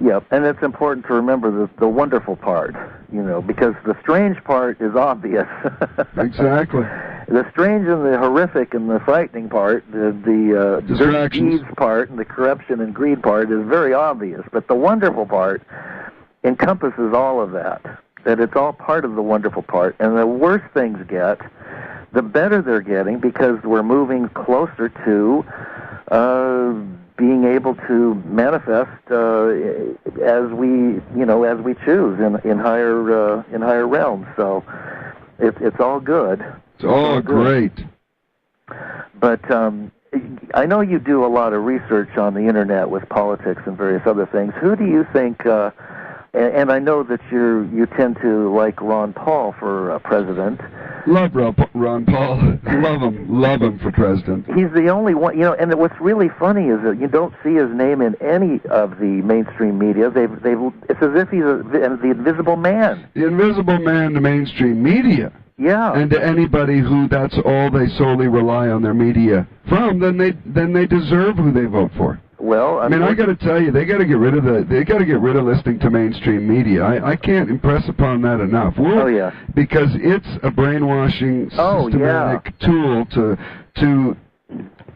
Yep, and it's important to remember the wonderful part, you know, because the strange part is obvious. Exactly. The strange and the horrific and the frightening part, the distractions part and the corruption and greed part is very obvious, but the wonderful part encompasses all of that it's all part of the wonderful part, and the worse things get, the better they're getting, because we're moving closer to being able to manifest as we choose in higher realms. So it's all good. It's all great. But I know you do a lot of research on the internet with politics and various other things. Who do you think? And I know that you tend to like Ron Paul for president. Love Ron Paul. Love him for president. He's the only one, you know. And what's really funny is that you don't see his name in any of the mainstream media. It's as if he's the invisible man. The invisible man, the mainstream media. Yeah. And to anybody who that's all they solely rely on their media from, then they deserve who they vote for. Well, I mean, I got to tell you, they got to get rid of listening to mainstream media. I can't impress upon that enough. Yeah. Because it's a brainwashing systematic tool to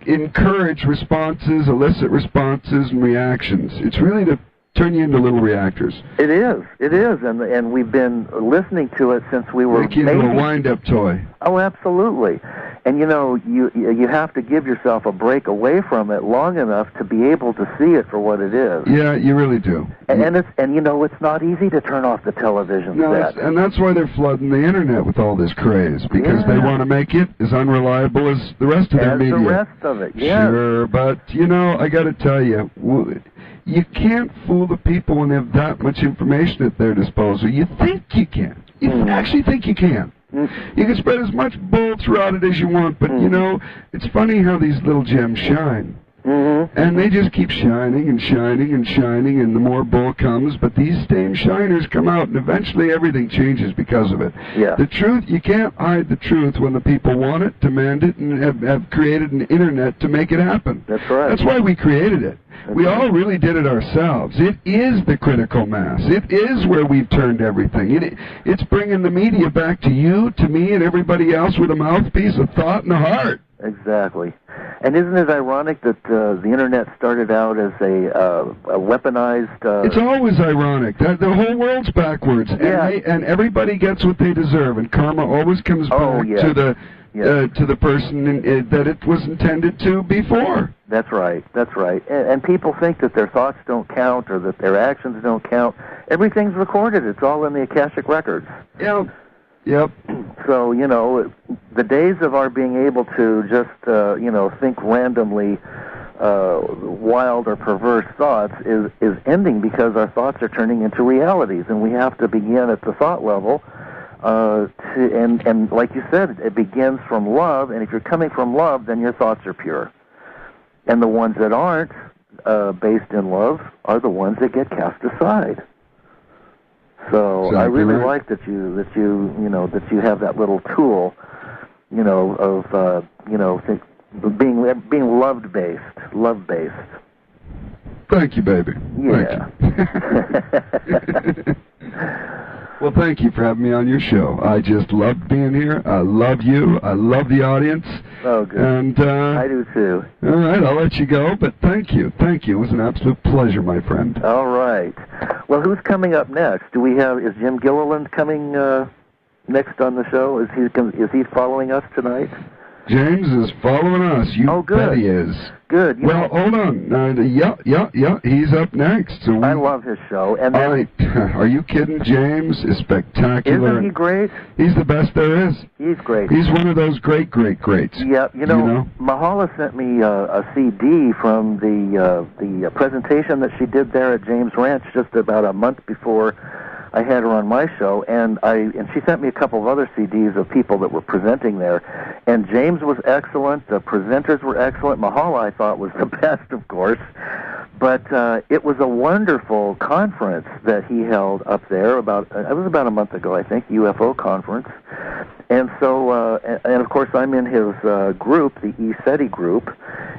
encourage responses, elicit responses and reactions. It's really to turn you into little reactors. It is, and we've been listening to it since we were make you into a wind-up toy. Oh, absolutely. And you know, you have to give yourself a break away from it long enough to be able to see it for what it is. Yeah, you really do. And you know, it's not easy to turn off the television set. And that's why they're flooding the internet with all this craze, because they want to make it as unreliable as the rest of their media. The rest of it, yeah. Sure, but you know, I got to tell you, you can't fool the people when they have that much information at their disposal. You think you can. You actually think you can. You can spread as much bull throughout it as you want, but you know, it's funny how these little gems shine. And they just keep shining and shining and shining, and the more bull comes, but these same shiners come out, and eventually everything changes because of it. Yeah. The truth, you can't hide the truth when the people want it, demand it, and have created an internet to make it happen. That's right. That's why we created it. We all really did it ourselves. It is the critical mass. It is where we've turned everything. It's bringing the media back to you, to me, and everybody else with a mouthpiece, a thought, and a heart. Exactly. And isn't it ironic that the internet started out as a weaponized... It's always ironic. The whole world's backwards. Yeah. And everybody gets what they deserve, and karma always comes back to the person that it was intended to before. That's right. That's right. And people think that their thoughts don't count or that their actions don't count. Everything's recorded. It's all in the Akashic records. Yep. So, you know, the days of our being able to just, think randomly wild or perverse thoughts is ending, because our thoughts are turning into realities, and we have to begin at the thought level. And like you said, it begins from love, and if you're coming from love, then your thoughts are pure. And the ones that aren't based in love are the ones that get cast aside. So exactly. I really like that you have that little tool, of being love based. Thank you, baby. Yeah. Thank you. Well, thank you for having me on your show. I just loved being here. I love you. I love the audience. Oh, good. And I do too. All right, I'll let you go, but thank you. Thank you. It was an absolute pleasure, my friend. All right. Well, who's coming up next? Is Jim Gilliland coming next on the show? Is he following us tonight? James is following us. You bet he is. Good. Hold on. Yeah. He's up next. So I love his show. And then, are you kidding? James is spectacular. Isn't he great? He's the best there is. He's great. He's one of those greats. Yeah. Mahala sent me a CD from the presentation that she did there at James Ranch just about a month before I had her on my show, and she sent me a couple of other CDs of people that were presenting there, and James was excellent, the presenters were excellent, Mahala I thought was the best, of course, but it was a wonderful conference that he held up there, it was about a month ago, I think, UFO conference, and so, and of course I'm in his group, the ESETI group,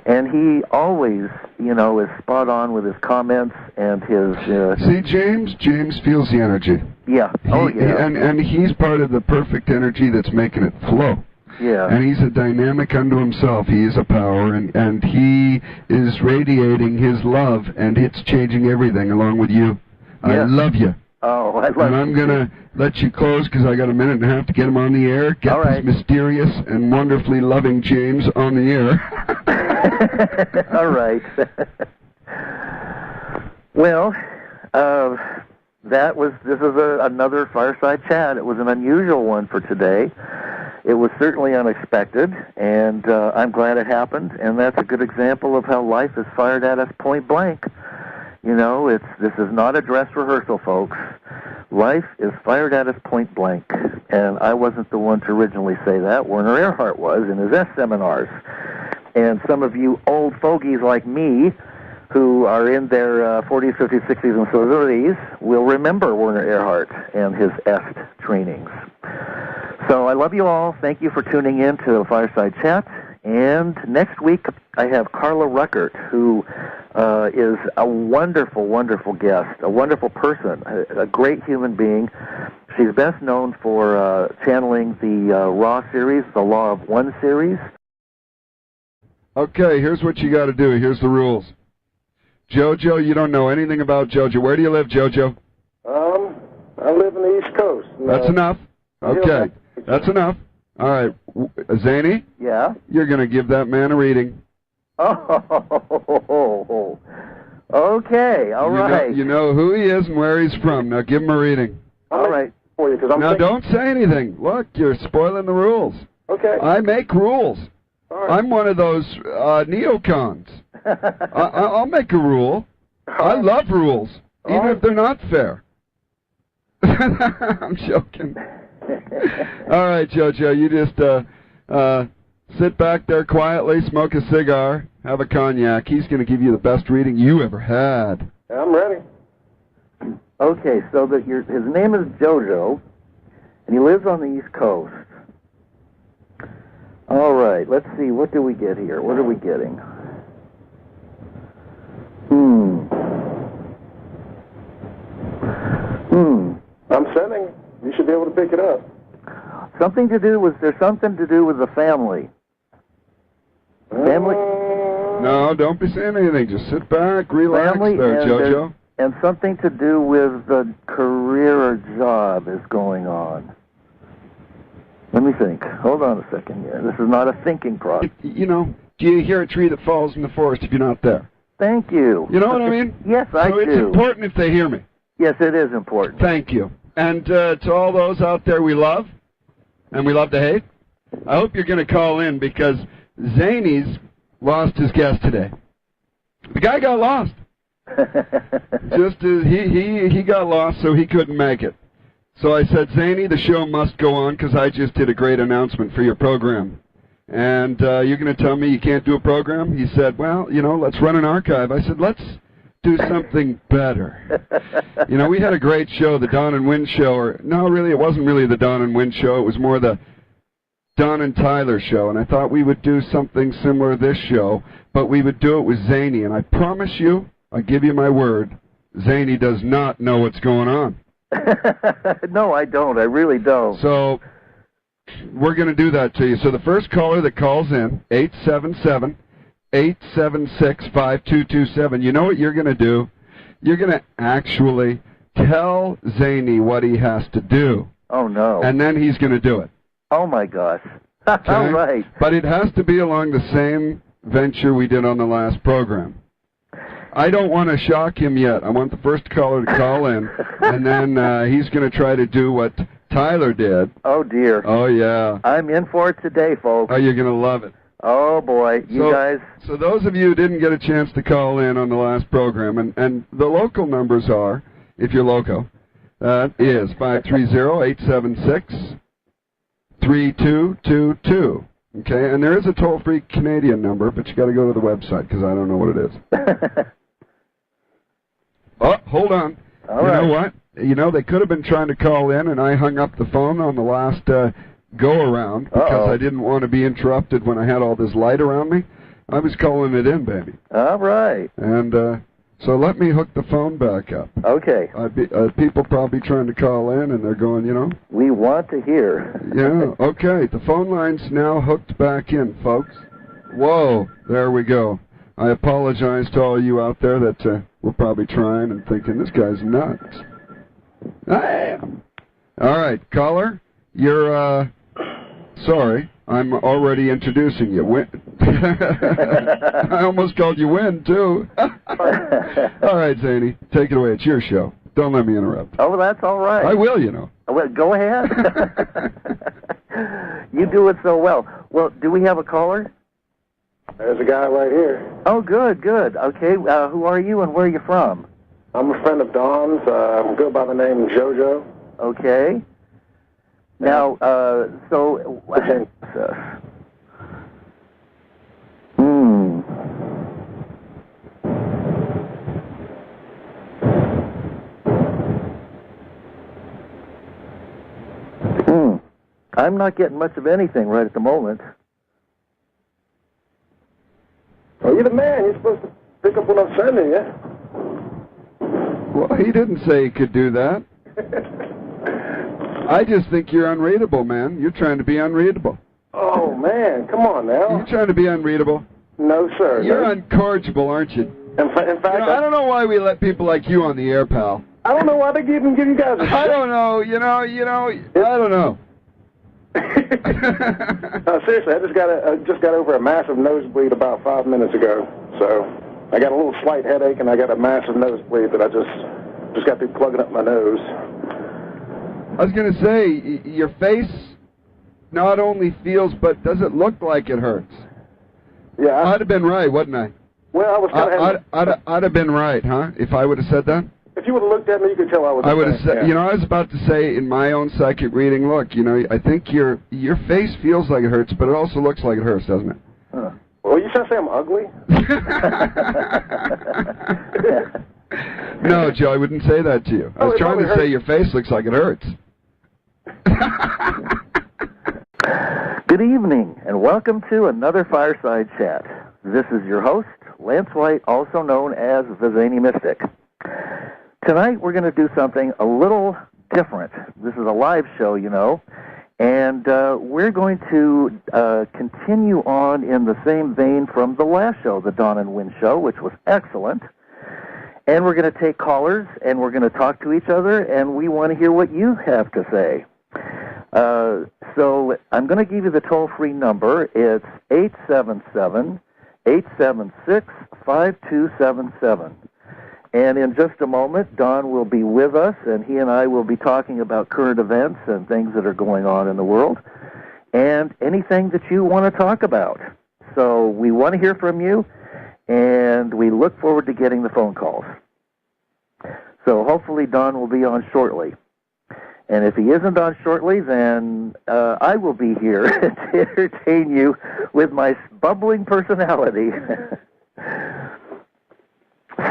and he always, is spot on with his comments and his... See, James feels the energy. Yeah. And he's part of the perfect energy that's making it flow. Yeah. And he's a dynamic unto himself. He is a power, and he is radiating his love, and it's changing everything along with you. Yeah. I love you. Oh, I love you. And I'm going to let you close because I got a minute and a half to get him on the air. Get this mysterious and wonderfully loving James on the air. All right. Well, this is another Fireside Chat. It was an unusual one for today. It was certainly unexpected, and I'm glad it happened, and that's a good example of how life is fired at us point blank. This is not a dress rehearsal, folks. Life is fired at us point blank, and I wasn't the one to originally say that. Werner Erhard was in his seminars. And some of you old fogies like me who are in their 40s, 50s, 60s, and 70s will remember Werner Erhard and his EST trainings. So I love you all. Thank you for tuning in to Fireside Chat. And next week I have Carla Ruckert, who is a wonderful, wonderful guest, a wonderful person, a great human being. She's best known for channeling the Raw series, the Law of One series. Okay, here's what you got to do. Here's the rules. Jojo, you don't know anything about Jojo. Where do you live, Jojo? I live in the East Coast. That's enough. Okay, that's enough. All right, Zany? Yeah? You're going to give that man a reading. Oh, okay, all right. You know who he is and where he's from. Now give him a reading. All right. For you, now don't say anything. Look, you're spoiling the rules. Okay. I make rules. All right. I'm one of those neocons. I'll make a rule. I love rules, even if they're not fair. I'm joking. All right, Jojo, you just sit back there quietly, smoke a cigar, have a cognac. He's going to give you the best reading you ever had. I'm ready. Okay, so his name is Jojo, and he lives on the East Coast. All right, let's see. What do we get here? What are we getting? I'm sending. You should be able to pick it up. There's something to do with the family. Family? No, don't be saying anything. Just sit back, relax there, Jojo. And something to do with the career or job is going on. Let me think. Hold on a second here. This is not a thinking process. Do you hear a tree that falls in the forest if you're not there? Thank you. You know what I mean? Yes, I do. So it's important if they hear me. Yes, it is important. Thank you. And to all those out there we love, and we love to hate, I hope you're going to call in because Zany's lost his guest today. The guy got lost. He got lost, so he couldn't make it. So I said, Zany, the show must go on because I just did a great announcement for your program. And you're going to tell me you can't do a program? He said, well, let's run an archive. I said, let's do something better. We had a great show, the Don and Win show. No, really, it wasn't really the Don and Win show. It was more the Don and Tyler show. And I thought we would do something similar to this show, but we would do it with Zany. And I promise you, I give you my word, Zany does not know what's going on. No, I don't. I really don't. So we're going to do that to you. So the first caller that calls in, 877-876-5227, you know what you're going to do? You're going to actually tell Zany what he has to do. Oh, no. And then he's going to do it. Oh, my gosh. Okay? All right. But it has to be along the same venture we did on the last program. I don't want to shock him yet. I want the first caller to call in, and then he's going to try to do what Tyler did. Oh, dear. Oh, yeah. I'm in for it today, folks. Oh, you're going to love it. Oh, boy. You guys. So those of you who didn't get a chance to call in on the last program, and the local numbers are, if you're local, is 530-876-3222. Okay, and there is a toll-free Canadian number, but you got to go to the website because I don't know what it is. Oh, hold on. All right. You know what? You know, they could have been trying to call in, and I hung up the phone on the last go-around because I didn't want to be interrupted when I had all this light around me. I was calling it in, baby. All right. And so let me hook the phone back up. Okay. People probably trying to call in, and they're going, you know. We want to hear. Yeah, okay. The phone line's now hooked back in, folks. Whoa, there we go. I apologize to all you out there that were probably trying and thinking, this guy's nuts. I am. All right, caller, you're, sorry, I'm already introducing you. I almost called you Win, too. All right, Zany, take it away. It's your show. Don't let me interrupt. Oh, that's all right. I will, you know. Well, go ahead. You do it so well. Well, do we have a caller? There's a guy right here. Oh, good, good. Okay, who are you and where are you from? I'm a friend of Don's. I go by the name JoJo. Okay. Now, so... I'm not getting much of anything right at the moment. Oh, you're the man. You're supposed to pick up what I'm sending you. Well, he didn't say he could do that. I just think you're unreadable, man. You're trying to be unreadable. Oh, man. Come on now. You're trying to be unreadable? No, sir. You're uncorrigible, aren't you? In fact, I don't know why we let people like you on the air, pal. I don't know why they even give you guys a I don't know. You know, I don't know. Seriously, I just got over a massive nosebleed about 5 minutes ago. So I got a little slight headache, and I got a massive nosebleed that I just got through plugging up my nose. I was going to say, your face not only feels, but does it look like it hurts? Yeah. I'd have been right, wouldn't I? Well, I was kind of... I'd have been right, huh? If I would have said that? If you would have looked at me, you could tell I was... I would have said, you know, I was about to say in my own psychic reading, look, you know, I think your face feels like it hurts, but it also looks like it hurts, doesn't it? Huh. Well, you trying to say I'm ugly? No, Joe, I wouldn't say that to you. I was trying to say your face looks like it hurts. Good evening, and welcome to another Fireside Chat. This is your host, Lance White, also known as the Zany Mystic. Tonight we're going to do something a little different. This is a live show, you know, and we're going to continue on in the same vein from the last show, the Dawn and Win show, which was excellent. And we're going to take callers, and we're going to talk to each other, and we want to hear what you have to say. So I'm going to give you the toll-free number. It's 877-876-5277. And in just a moment, Don will be with us, and he and I will be talking about current events and things that are going on in the world, and anything that you want to talk about. So we want to hear from you, and we look forward to getting the phone calls. So hopefully Don will be on shortly. And if he isn't on shortly, then I will be here to entertain you with my bubbling personality.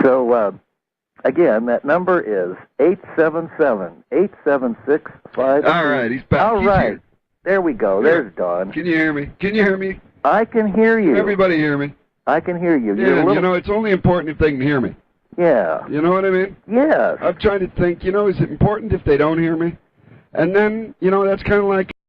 So, again, that number is 877-876-5277. All right, he's back. All right. There we go. There's Don. Can you hear me? Can you hear me? I can hear you. Everybody hear me? I can hear you. Yeah, you know, it's only important if they can hear me. Yeah. You know what I mean? Yes. I'm trying to think, you know, is it important if they don't hear me? And then, you know, that's kind of like